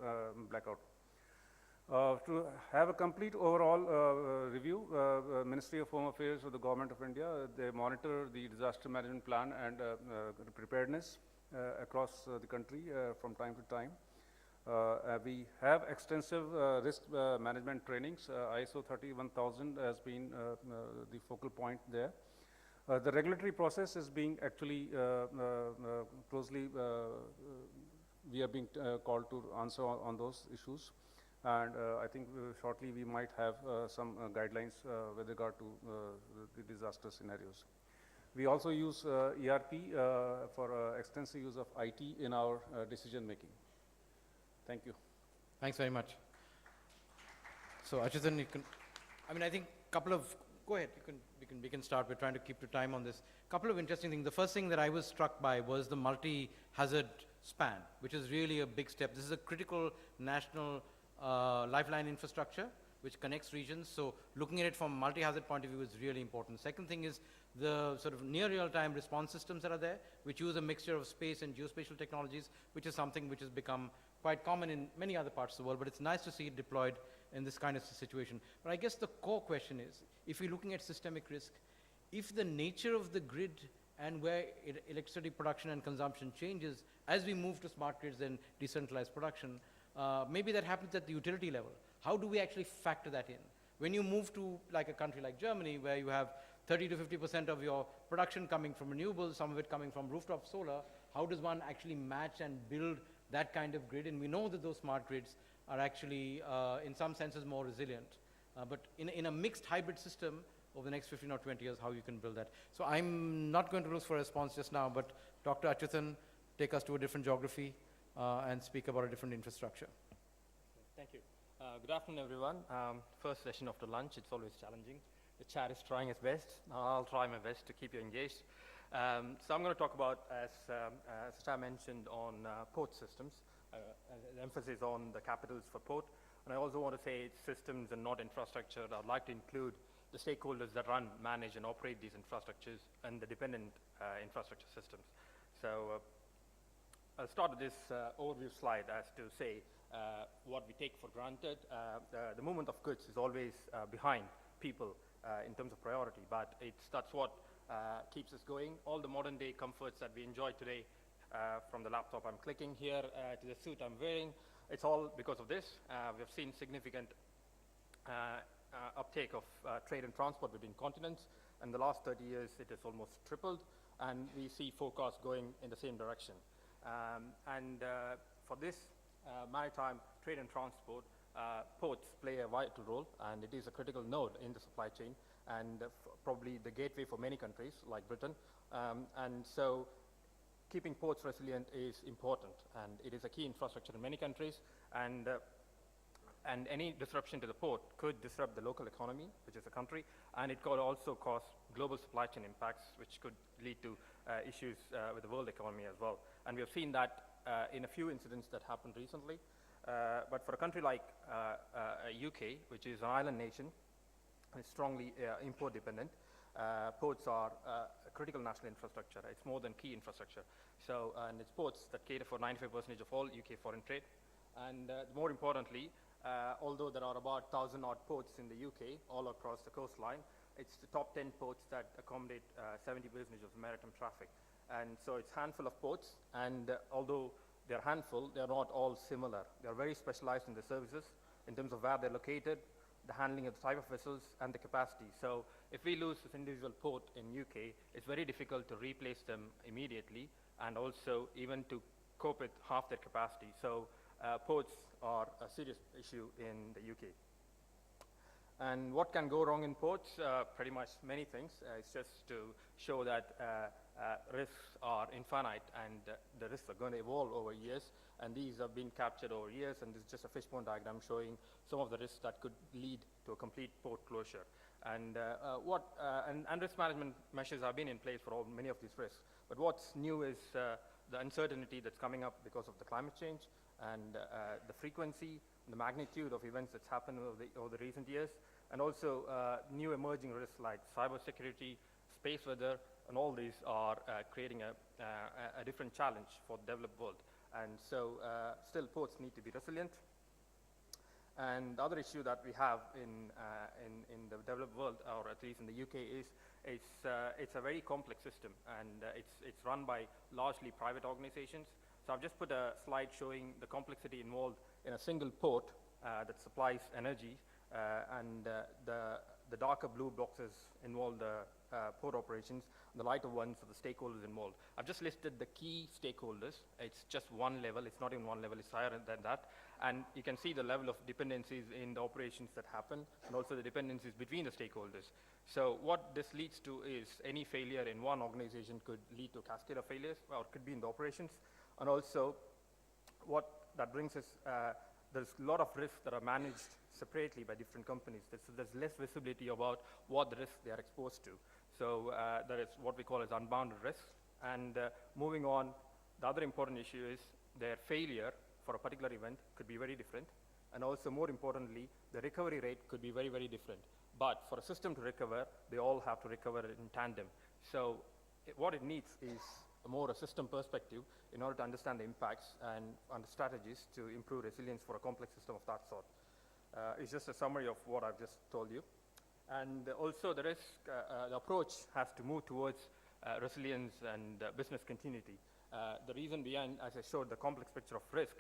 Speaker 4: blackout. To have a complete overall review, Ministry of Home Affairs of the Government of India, they monitor the disaster management plan and preparedness across the country from time to time. We have extensive risk management trainings. ISO 31000 has been the focal point there. The regulatory process is being actually closely, we are being called to answer on those issues. And I think shortly we might have some guidelines with regard to the disaster scenarios. We also use ERP for extensive use of IT in our decision making. Thank you.
Speaker 2: Thanks very much. So Achuthan, you can, I mean, I think couple of, go ahead, we can start. We're trying to keep to time on this. Couple of interesting things. The first thing that I was struck by was the multi-hazard span, which is really a big step. This is a critical national lifeline infrastructure which connects regions. So looking at it from a multi-hazard point of view is really important. Second thing is the sort of near real-time response systems that are there, which use a mixture of space and geospatial technologies, which is something which has become quite common in many other parts of the world, but it's nice to see it deployed in this kind of situation. But I guess the core question is, if you're looking at systemic risk, if the nature of the grid and where electricity production and consumption changes, as we move to smart grids and decentralized production, maybe that happens at the utility level. How do we actually factor that in? When you move to like a country like Germany, where you have 30 to 50% of your production coming from renewables, some of it coming from rooftop solar, how does one actually match and build that kind of grid? And we know that those smart grids are actually, in some senses, more resilient. But in a mixed hybrid system, over the next 15 or 20 years, how you can build that. So I'm not going to look for a response just now, but Dr. Achuthan, take us to a different geography and speak about a different infrastructure.
Speaker 5: Thank you. Good afternoon, everyone. First session after lunch, it's always challenging. The chat is trying its best. I'll try my best to keep you engaged. So I'm going to talk about, as Star mentioned, on port systems, emphasis on the capitals for port. And I also want to say it's systems and not infrastructure. I'd like to include the stakeholders that run, manage, and operate these infrastructures and the dependent infrastructure systems. So I'll start with this overview slide as to say what we take for granted. The movement of goods is always behind people in terms of priority, but that's what keeps us going. All the modern day comforts that we enjoy today, from the laptop I'm clicking here to the suit I'm wearing, it's all because of this. We've seen significant uptake of trade and transport between continents. In the last 30 years, it has almost tripled, and we see forecasts going in the same direction. For this maritime trade and transport, ports play a vital role, and it is a critical node in the supply chain, and probably the gateway for many countries like Britain. And so keeping ports resilient is important, and it is a key infrastructure in many countries, and any disruption to the port could disrupt the local economy, which is a country, and it could also cause global supply chain impacts, which could lead to issues with the world economy as well. And we have seen that in a few incidents that happened recently. But for a country like UK, which is an island nation, is strongly import dependent, ports are a critical national infrastructure. It's more than key infrastructure. So, and it's ports that cater for 95% of all UK foreign trade. And more importantly, although there are about 1,000 odd ports in the UK, all across the coastline, it's the top 10 ports that accommodate 70% of maritime traffic. And so it's a handful of ports, and although they're a handful, they're not all similar. They're very specialized in the services in terms of where they're located, the handling of the type of vessels, and the capacity. So if we lose this individual port in UK, it's very difficult to replace them immediately, and also even to cope with half their capacity. So ports are a serious issue in the UK. And what can go wrong in ports? Pretty much many things. It's just to show that risks are infinite, and the risks are going to evolve over years, and these have been captured over years, and this is just a fishbone diagram showing some of the risks that could lead to a complete port closure. And and risk management measures have been in place for many of these risks. But what's new is the uncertainty that's coming up because of the climate change, and the frequency, the magnitude of events that's happened over the recent years, and also new emerging risks like cybersecurity, space weather, and all these are creating a different challenge for the developed world. And so still ports need to be resilient. And the other issue that we have in the developed world, or at least in the UK, is it's a very complex system, and it's run by largely private organizations. So I've just put a slide showing the complexity involved in a single port that supplies energy, and the darker blue boxes involve the port operations, and the lighter ones are the stakeholders involved. I've just listed the key stakeholders. It's just one level. It's not even one level. It's higher than that. And you can see the level of dependencies in the operations that happen, and also the dependencies between the stakeholders. So what this leads to is any failure in one organization could lead to a cascade of failures, or could be in the operations. And also, what that brings us, there's a lot of risks that are managed separately by different companies. There's less visibility about what the risks they are exposed to. So there is what we call as unbounded risks. And moving on, the other important issue is their failure for a particular event could be very different. And also, more importantly, the recovery rate could be very, very different. But for a system to recover, they all have to recover in tandem. So what it needs is a system perspective in order to understand the impacts and the strategies to improve resilience for a complex system of that sort. It's just a summary of what I've just told you. And also the approach has to move towards resilience and business continuity. The reason behind, as I showed, the complex picture of risk,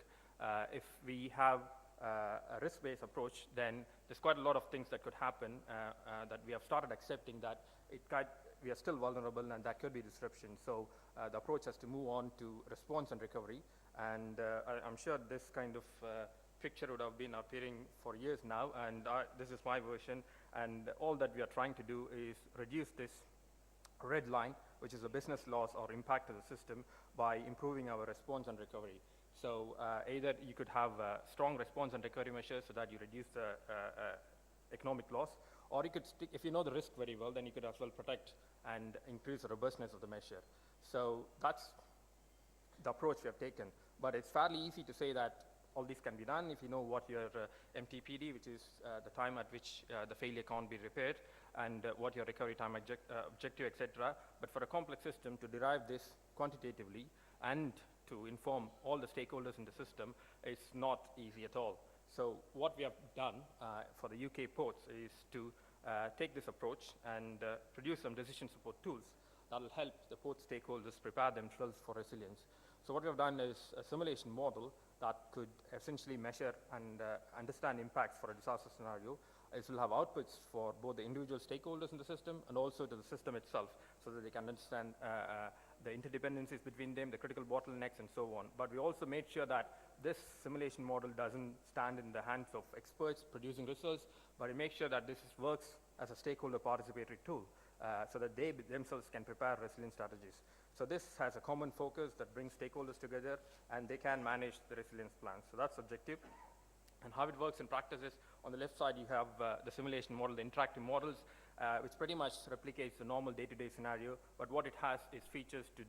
Speaker 5: if we have a risk-based approach, then there's quite a lot of things that could happen that we have started accepting that we are still vulnerable and that could be disruption. So the approach has to move on to response and recovery. And I'm sure this kind of picture would have been appearing for years now, and this is my version. And all that we are trying to do is reduce this red line, which is the business loss or impact to the system, by improving our response and recovery. So either you could have strong response and recovery measures so that you reduce the economic loss, or you could stick, if you know the risk very well, then you could as well protect and increase the robustness of the measure. So that's the approach we have taken. But it's fairly easy to say that all this can be done if you know what your MTPD, which is the time at which the failure can't be repaired, and what your recovery time objective, etc. But for a complex system to derive this quantitatively and to inform all the stakeholders in the system is not easy at all. So what we have done for the UK ports is to take this approach and produce some decision support tools that will help the port stakeholders prepare themselves for resilience. So what we have done is a simulation model that could essentially measure and understand impacts for a disaster scenario. It will have outputs for both the individual stakeholders in the system and also to the system itself, so that they can understand the interdependencies between them, the critical bottlenecks, and so on. But we also made sure that this simulation model doesn't stand in the hands of experts producing results, but we make sure that this works as a stakeholder participatory tool, so that they themselves can prepare resilience strategies. So this has a common focus that brings stakeholders together, and they can manage the resilience plans. So that's objective. And how it works in practice is, on the left side, you have the simulation model, the interactive models, which pretty much replicates the normal day-to-day scenario, but what it has is features to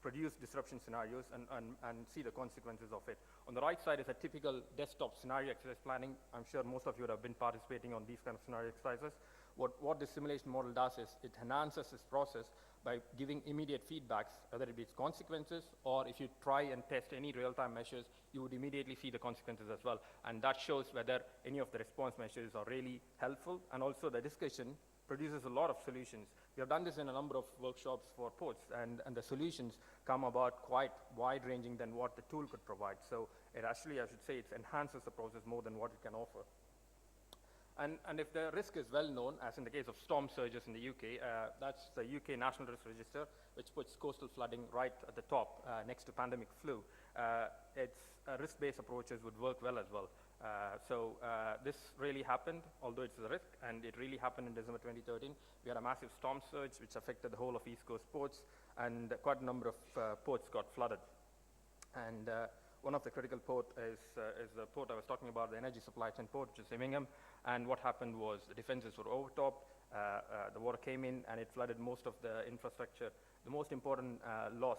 Speaker 5: produce disruption scenarios and see the consequences of it. On the right side is a typical desktop scenario exercise planning. I'm sure most of you have been participating on these kind of scenario exercises. What this simulation model does is it enhances this process by giving immediate feedbacks, whether it be its consequences, or if you try and test any real-time measures, you would immediately see the consequences as well. And that shows whether any of the response measures are really helpful, and also the discussion produces a lot of solutions. We have done this in a number of workshops for ports, and the solutions come about quite wide-ranging than what the tool could provide. So it actually, I should say, it enhances the process more than what it can offer. And if the risk is well known, as in the case of storm surges in the UK, that's the UK National Risk Register, which puts coastal flooding right at the top next to pandemic flu. Its risk-based approaches would work well as well. So this really happened, although it's a risk, and it really happened in December 2013. We had a massive storm surge which affected the whole of East Coast ports, and quite a number of ports got flooded. And one of the critical ports is the port I was talking about, the energy supply chain port, which is Immingham. And what happened was the defenses were overtopped, the water came in, and it flooded most of the infrastructure. The most important loss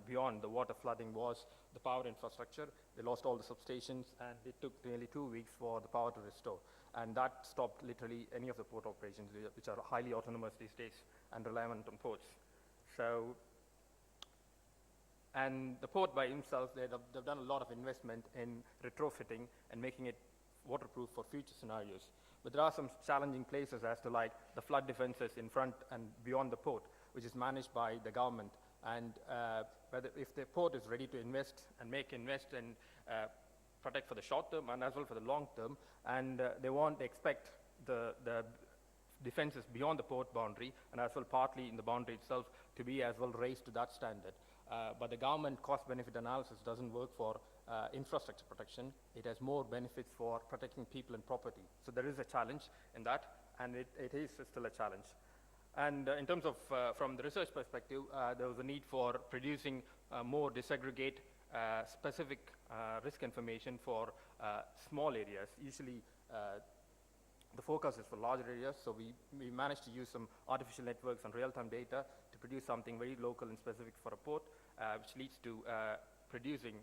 Speaker 5: beyond the water flooding was the power infrastructure. They lost all the substations, and it took nearly 2 weeks for the power to restore. And that stopped literally any of the port operations, which are highly autonomous these days and reliant on ports. So, and the port by himself, they've done a lot of investment in retrofitting and making it waterproof for future scenarios. But there are some challenging places as to like the flood defenses in front and beyond the port, which is managed by the government. And if the port is ready to invest and protect for the short term and as well for the long term, and they expect the defenses beyond the port boundary and as well partly in the boundary itself to be as well raised to that standard. But the government cost-benefit analysis doesn't work for infrastructure protection. It has more benefits for protecting people and property. So there is a challenge in that, and it is still a challenge. And in terms of, from the research perspective, there was a need for producing more disaggregate specific risk information for small areas. Usually, the focus is for larger areas, so we managed to use some artificial networks and real-time data to produce something very local and specific for a port, which leads to producing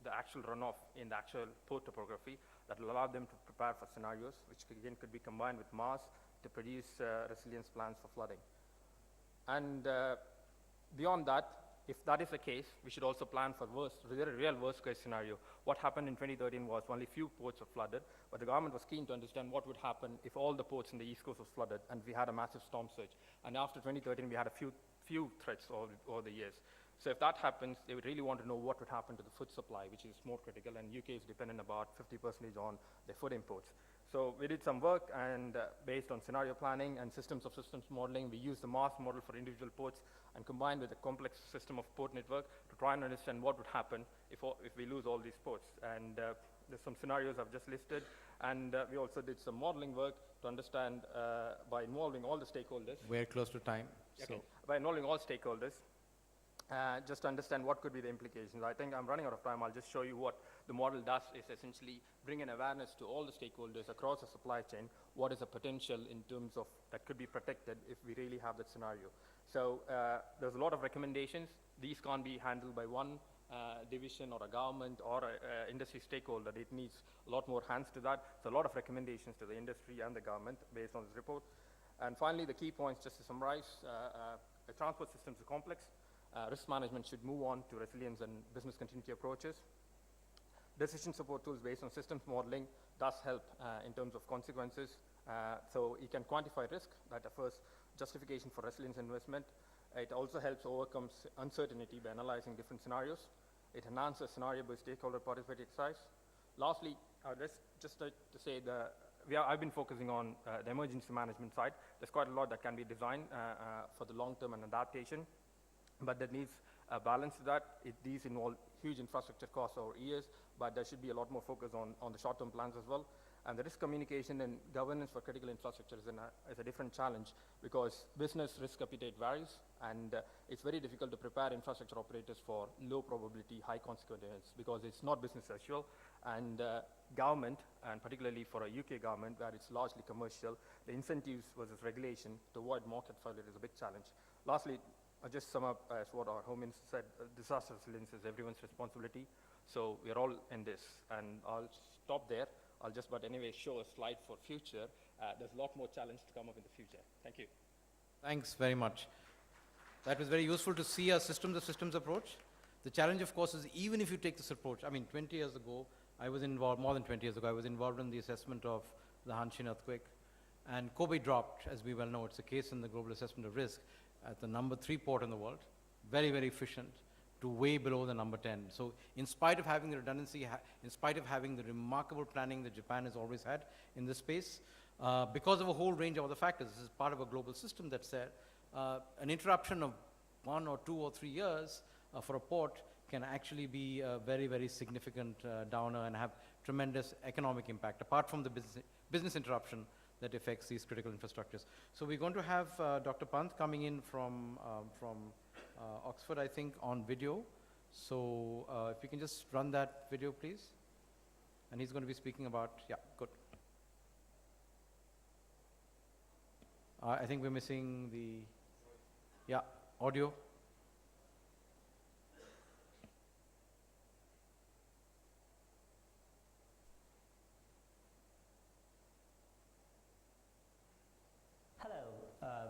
Speaker 5: the actual runoff in the actual port topography that will allow them to prepare for scenarios, which again could be combined with MARS to produce resilience plans for flooding. And beyond that, if that is the case, we should also plan for real worst-case scenario. What happened in 2013 was only few ports were flooded, but the government was keen to understand what would happen if all the ports in the East Coast was flooded, and we had a massive storm surge. And after 2013, we had a few threats over the years. So if that happens, they would really want to know what would happen to the food supply, which is more critical, and UK is dependent about 50% on their food imports. So we did some work, and based on scenario planning and systems of systems modeling, we used the MARS model for individual ports and combined with a complex system of port network to try and understand what would happen if we lose all these ports. And there's some scenarios I've just listed, and we also did some modeling work to understand by involving all the stakeholders.
Speaker 2: We're close to time.
Speaker 5: Okay.
Speaker 2: So
Speaker 5: By involving all stakeholders, just to understand what could be the implications. I think I'm running out of time. I'll just show you what the model does is essentially bring an awareness to all the stakeholders across the supply chain, what is the potential in terms of that could be protected if we really have that scenario. So there's a lot of recommendations. These can't be handled by one division or a government or an industry stakeholder. It needs a lot more hands to that. So a lot of recommendations to the industry and the government based on this report. And finally, the key points, just to summarize, the transport systems are complex. Risk management should move on to resilience and business continuity approaches. Decision support tools based on systems modeling does help in terms of consequences. So you can quantify risk, that offers justification for resilience investment. It also helps overcome uncertainty by analyzing different scenarios. It enhances scenario-based stakeholder participatory exercise. Lastly, just to say, I've been focusing on the emergency management side. There's quite a lot that can be designed for the long-term and adaptation, but that needs a balance to that. These involve huge infrastructure costs over years, but there should be a lot more focus on the short-term plans as well. And the risk communication and governance for critical infrastructure is a different challenge, because business risk appetite varies, and it's very difficult to prepare infrastructure operators for low probability, high consequence events, because it's not business as usual. And government, and particularly for a UK government where it's largely commercial, the incentives versus regulation to avoid market failure is a big challenge. Lastly, I'll just sum up as what our Home Minister said, disaster resilience is everyone's responsibility. So we're all in this, and I'll stop there. But anyway, show a slide for future. There's a lot more challenge to come up in the future. Thank you.
Speaker 2: Thanks very much. That was very useful to see a systems of systems approach. The challenge, of course, is even if you take this approach, I mean, 20 years ago, I was involved, more than 20 years ago, I was involved in the assessment of the Hanshin earthquake. And Kobe dropped, as we well know. It's a case in the global assessment of risk at the number 3 port in the world. Very, very efficient, to way below the number 10. So in spite of having the redundancy, in spite of having the remarkable planning that Japan has always had in this space, because of a whole range of other factors, this is part of a global system that's there, an interruption of 1 or 2 or 3 years for a port can actually be a very, very significant downer and have tremendous economic impact, apart from the business interruption that affects these critical infrastructures. So we're going to have Dr. Pant coming in from Oxford, I think, on video. So if you can just run that video, please. And he's going to be speaking about, yeah, good. I think we're missing the, yeah, audio.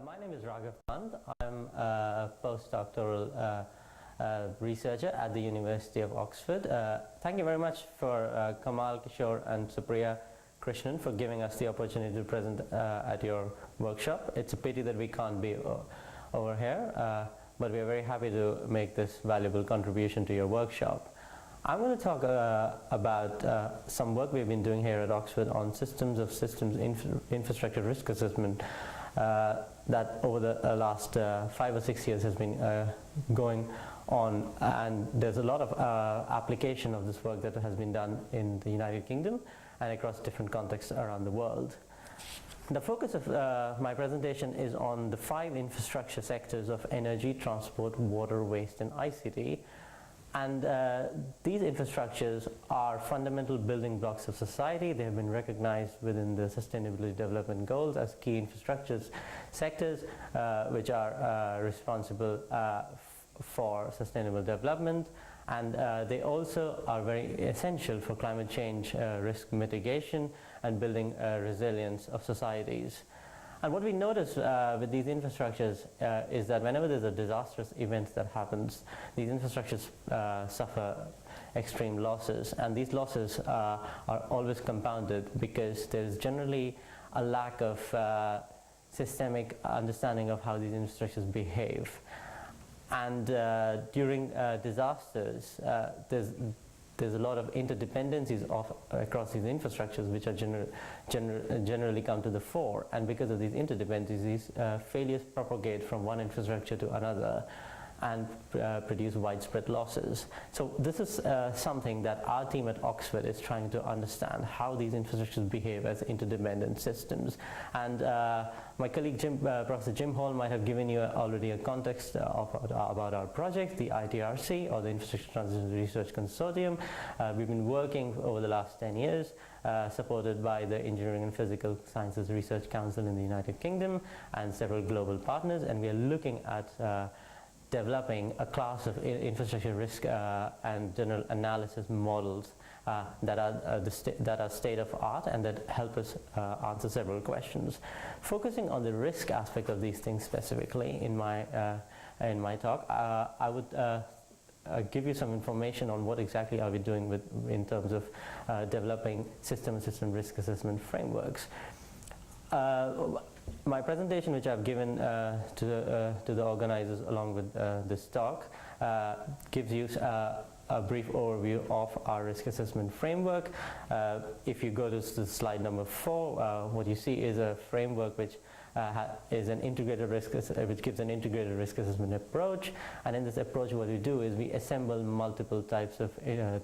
Speaker 6: My name is Raghav. I'm a postdoctoral researcher at the University of Oxford. Thank you very much for Kamal, Kishore and Supriya Krishnan for giving us the opportunity to present at your workshop. It's a pity that we can't be over here, but we are very happy to make this valuable contribution to your workshop. I'm going to talk about some work we've been doing here at Oxford on systems of systems infrastructure risk assessment that over the last 5 or 6 years has been going on, and there's a lot of application of this work that has been done in the United Kingdom and across different contexts around the world. The focus of my presentation is on the 5 infrastructure sectors of energy, transport, water, waste and ICT. And these infrastructures are fundamental building blocks of society. They have been recognized within the Sustainability Development Goals as key infrastructures sectors which are responsible for sustainable development. And they also are very essential for climate change risk mitigation and building resilience of societies. And what we notice with these infrastructures is that whenever there's a disastrous event that happens, these infrastructures suffer extreme losses, and these losses are always compounded because there's generally a lack of systemic understanding of how these infrastructures behave. And during disasters, there's a lot of interdependencies across these infrastructures which are generally come to the fore, and because of these interdependencies, failures propagate from one infrastructure to another and produce widespread losses. So this is something that our team at Oxford is trying to understand, how these infrastructures behave as interdependent systems. And my colleague Professor Jim Hall might have given you already a context about our project, the IDRC, or the Infrastructure Transition Research Consortium. We've been working over the last 10 years, supported by the Engineering and Physical Sciences Research Council in the United Kingdom and several global partners, and we are looking at developing a class of infrastructure risk and general analysis models that are state of art and that help us answer several questions. Focusing on the risk aspect of these things specifically in my talk, I would give you some information on what exactly are we doing in terms of developing system and system risk assessment frameworks. My presentation, which I've given to the organizers along with this talk, gives you a brief overview of our risk assessment framework. If you go to slide number 4, what you see is a framework which is an integrated which gives an integrated risk assessment approach. And in this approach, what we do is we assemble multiple types of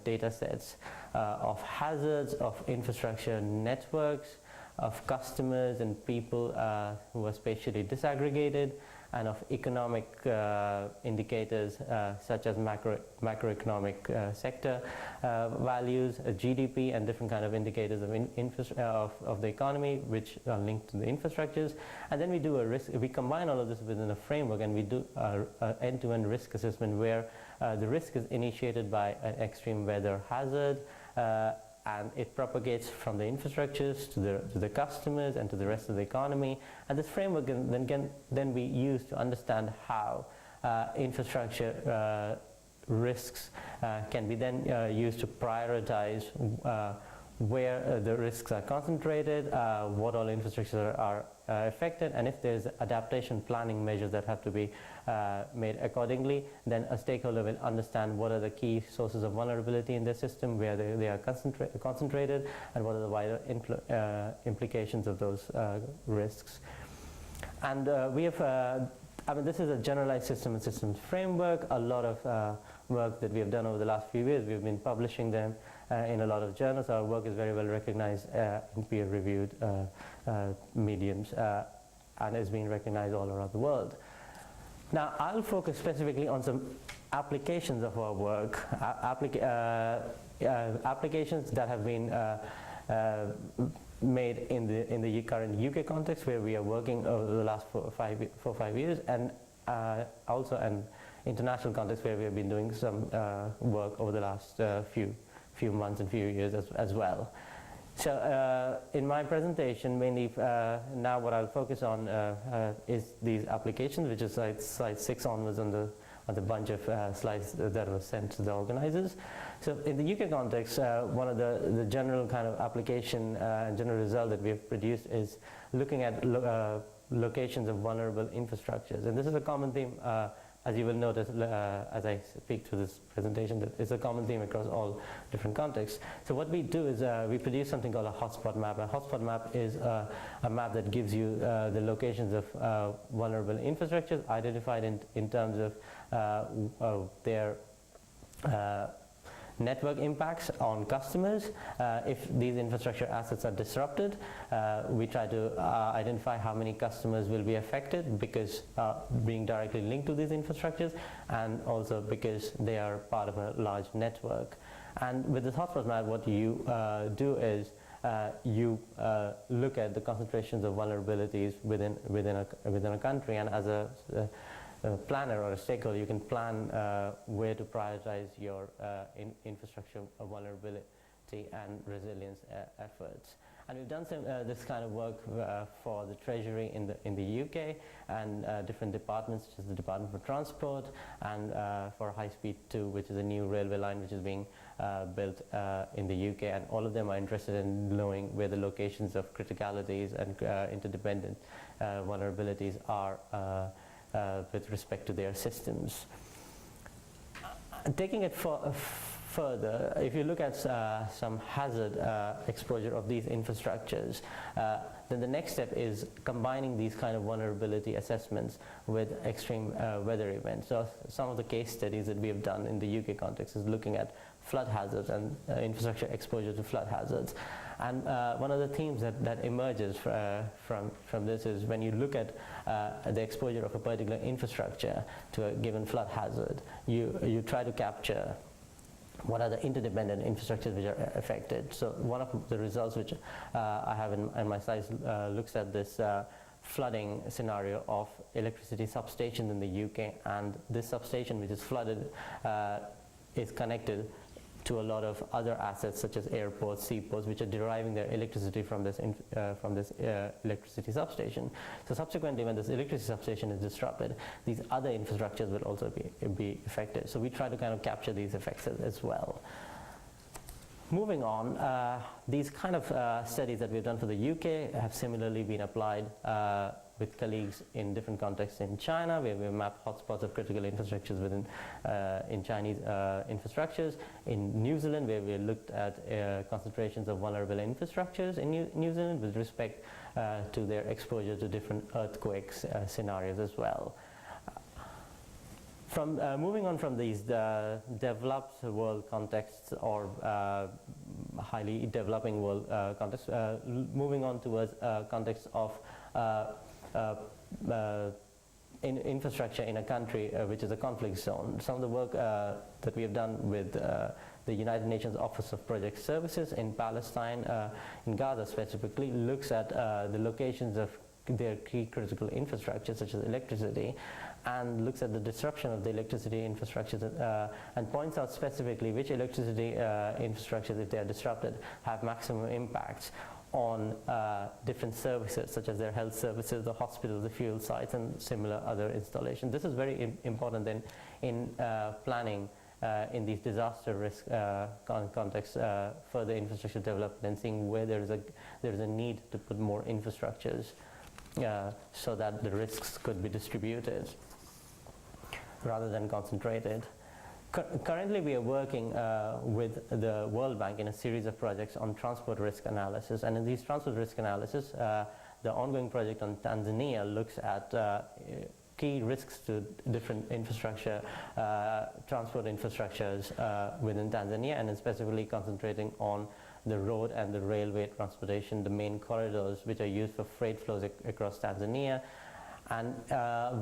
Speaker 6: data sets of hazards, of infrastructure networks, of customers and people who are spatially disaggregated, and of economic indicators such as macroeconomic sector values, GDP, and different kind of indicators of the economy which are linked to the infrastructures. And then we do we combine all of this within a framework, and we do an end-to-end risk assessment where the risk is initiated by an extreme weather hazard, and it propagates from the infrastructures to the customers and to the rest of the economy. And this framework can then be used to understand how infrastructure risks can be then used to prioritize where the risks are concentrated, what all infrastructures are affected, and if there's adaptation planning measures that have to be made accordingly, then a stakeholder will understand what are the key sources of vulnerability in their system, where they are concentrated, and what are the wider implications of those risks. And we have, this is a generalized system and systems framework. A lot of work that we have done over the last few years, we've been publishing them in a lot of journals. Our work is very well recognized in peer-reviewed mediums and is being recognized all around the world. Now, I'll focus specifically on some applications of our work, applications that have been made in the current UK context, where we are working over the last 4 or 5 years, and also an international context where we have been doing some work over the last few months and few years as well. So in my presentation, mainly now what I'll focus on is these applications, which is slide 6 onwards on the bunch of slides that were sent to the organizers. So in the UK context, one of the general kind of application and general result that we have produced is looking at locations of vulnerable infrastructures. And this is a common theme, as you will notice as I speak through this presentation, that it's a common theme across all different contexts. So what we do is we produce something called a hotspot map. A hotspot map is a map that gives you the locations of vulnerable infrastructures identified in terms of their network impacts on customers. If these infrastructure assets are disrupted, we try to identify how many customers will be affected because being directly linked to these infrastructures, and also because they are part of a large network. And with this hotspot map, what you do is you look at the concentrations of vulnerabilities within a country, and as a planner or a stakeholder, you can plan where to prioritize your infrastructure vulnerability and resilience efforts. And we've done some this kind of work for the Treasury in the UK and different departments, such as the Department for Transport, and for High Speed 2, which is a new railway line which is being built in the UK. And all of them are interested in knowing where the locations of criticalities and interdependent vulnerabilities are with respect to their systems. Taking it further, if you look at some hazard exposure of these infrastructures, then the next step is combining these kind of vulnerability assessments with extreme weather events. So some of the case studies that we have done in the UK context is looking at flood hazards and infrastructure exposure to flood hazards. And one of the themes that emerges from this is when you look at the exposure of a particular infrastructure to a given flood hazard, you try to capture what are the interdependent infrastructures which are affected. So one of the results which I have in my slides looks at this flooding scenario of electricity substations in the UK, and this substation which is flooded is connected to a lot of other assets such as airports, seaports, which are deriving their electricity from this electricity substation. So subsequently, when this electricity substation is disrupted, these other infrastructures will also be affected. So we try to kind of capture these effects as well. Moving on, these kind of studies that we've done for the UK have similarly been applied with colleagues in different contexts in China, where we mapped hotspots of critical infrastructures within in Chinese infrastructures. In New Zealand, where we looked at concentrations of vulnerable infrastructures in New Zealand with respect to their exposure to different earthquakes scenarios as well. From moving on from these developed world contexts or highly developing world contexts, moving on towards context of in infrastructure in a country which is a conflict zone. Some of the work that we have done with the United Nations Office of Project Services in Palestine, in Gaza specifically, looks at the locations of their key critical infrastructures such as electricity, and looks at the disruption of the electricity infrastructures and points out specifically which electricity infrastructures, if they are disrupted, have maximum impacts on different services such as their health services, the hospitals, the fuel sites, and similar other installations. This is very important then in planning in these disaster risk contexts, further infrastructure development, and seeing where there is a need to put more infrastructures so that the risks could be distributed rather than concentrated. Currently, we are working with the World Bank in a series of projects on transport risk analysis. And in these transport risk analysis, the ongoing project on Tanzania looks at key risks to different infrastructure, transport infrastructures within Tanzania, and specifically concentrating on the road and the railway transportation, the main corridors which are used for freight flows across Tanzania. And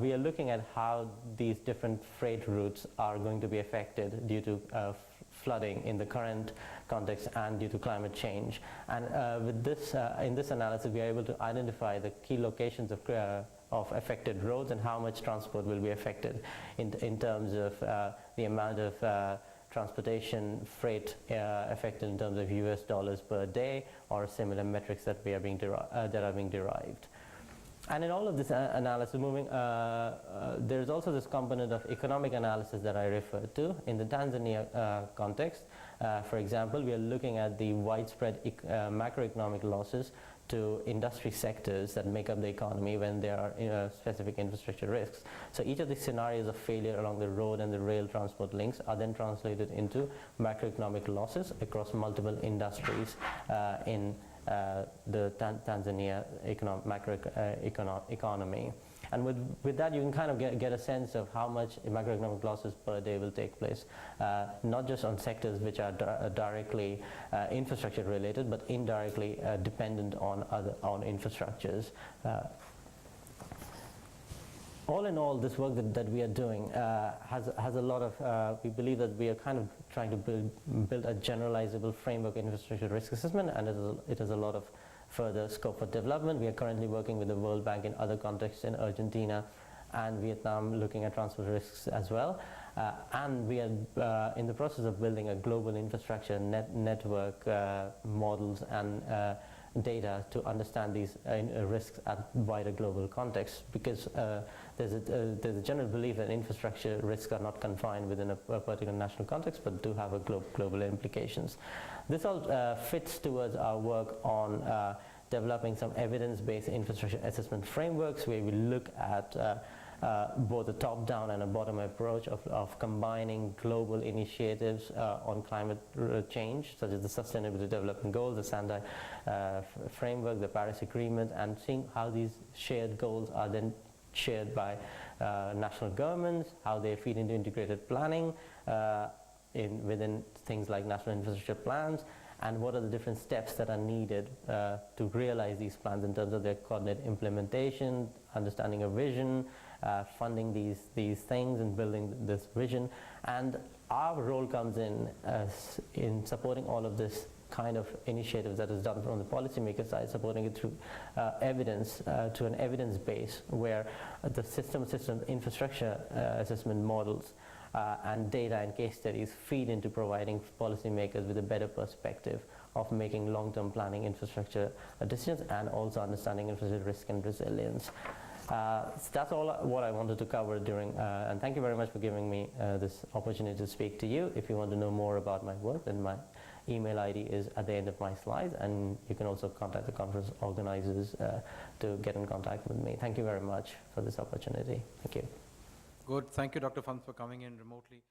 Speaker 6: we are looking at how these different freight routes are going to be affected due to flooding in the current context and due to climate change. And with this, in this analysis, we are able to identify the key locations of affected roads and how much transport will be affected in terms of the amount of transportation freight affected in terms of US dollars per day, or similar metrics that are being derived. And in all of this analysis, there is also this component of economic analysis that I referred to. In the Tanzania context, for example, we are looking at the widespread macroeconomic losses to industry sectors that make up the economy when there are specific infrastructure risks. So each of these scenarios of failure along the road and the rail transport links are then translated into macroeconomic losses across multiple industries in the Tanzania economy. And with that, you can kind of get a sense of how much macroeconomic losses per day will take place, not just on sectors which are directly infrastructure related, but indirectly dependent on infrastructures. All in all, this work that we are doing has a lot of, we believe that we are kind of trying to build a generalizable framework infrastructure risk assessment, and it has a lot of further scope for development. We are currently working with the World Bank in other contexts in Argentina and Vietnam, looking at transport risks as well. And we are in the process of building a global infrastructure network models and data to understand these risks at wider global context, because there's a general belief that infrastructure risks are not confined within a particular national context, but do have a global implications. This all fits towards our work on developing some evidence-based infrastructure assessment frameworks, where we look at both a top-down and a bottom approach of combining global initiatives on climate change, such as the Sustainability Development Goals, the Sendai framework, the Paris Agreement, and seeing how these shared goals are then shared by national governments, how they feed into integrated planning within things like national infrastructure plans, and what are the different steps that are needed to realize these plans in terms of their coordinated implementation, understanding a vision, funding these things and building this vision. And our role comes in supporting all of this kind of initiatives that is done from the policymaker side, supporting it through evidence, to an evidence base where the system infrastructure assessment models and data and case studies feed into providing policymakers with a better perspective of making long-term planning infrastructure decisions and also understanding infrastructure risk and resilience. So that's all what I wanted to cover during, and thank you very much for giving me this opportunity to speak to you. If you want to know more about my work, then my email ID is at the end of my slides, and you can also contact the conference organizers to get in contact with me. Thank you very much for this opportunity. Thank you.
Speaker 2: Good. Thank you, Dr. Pant, for coming in remotely.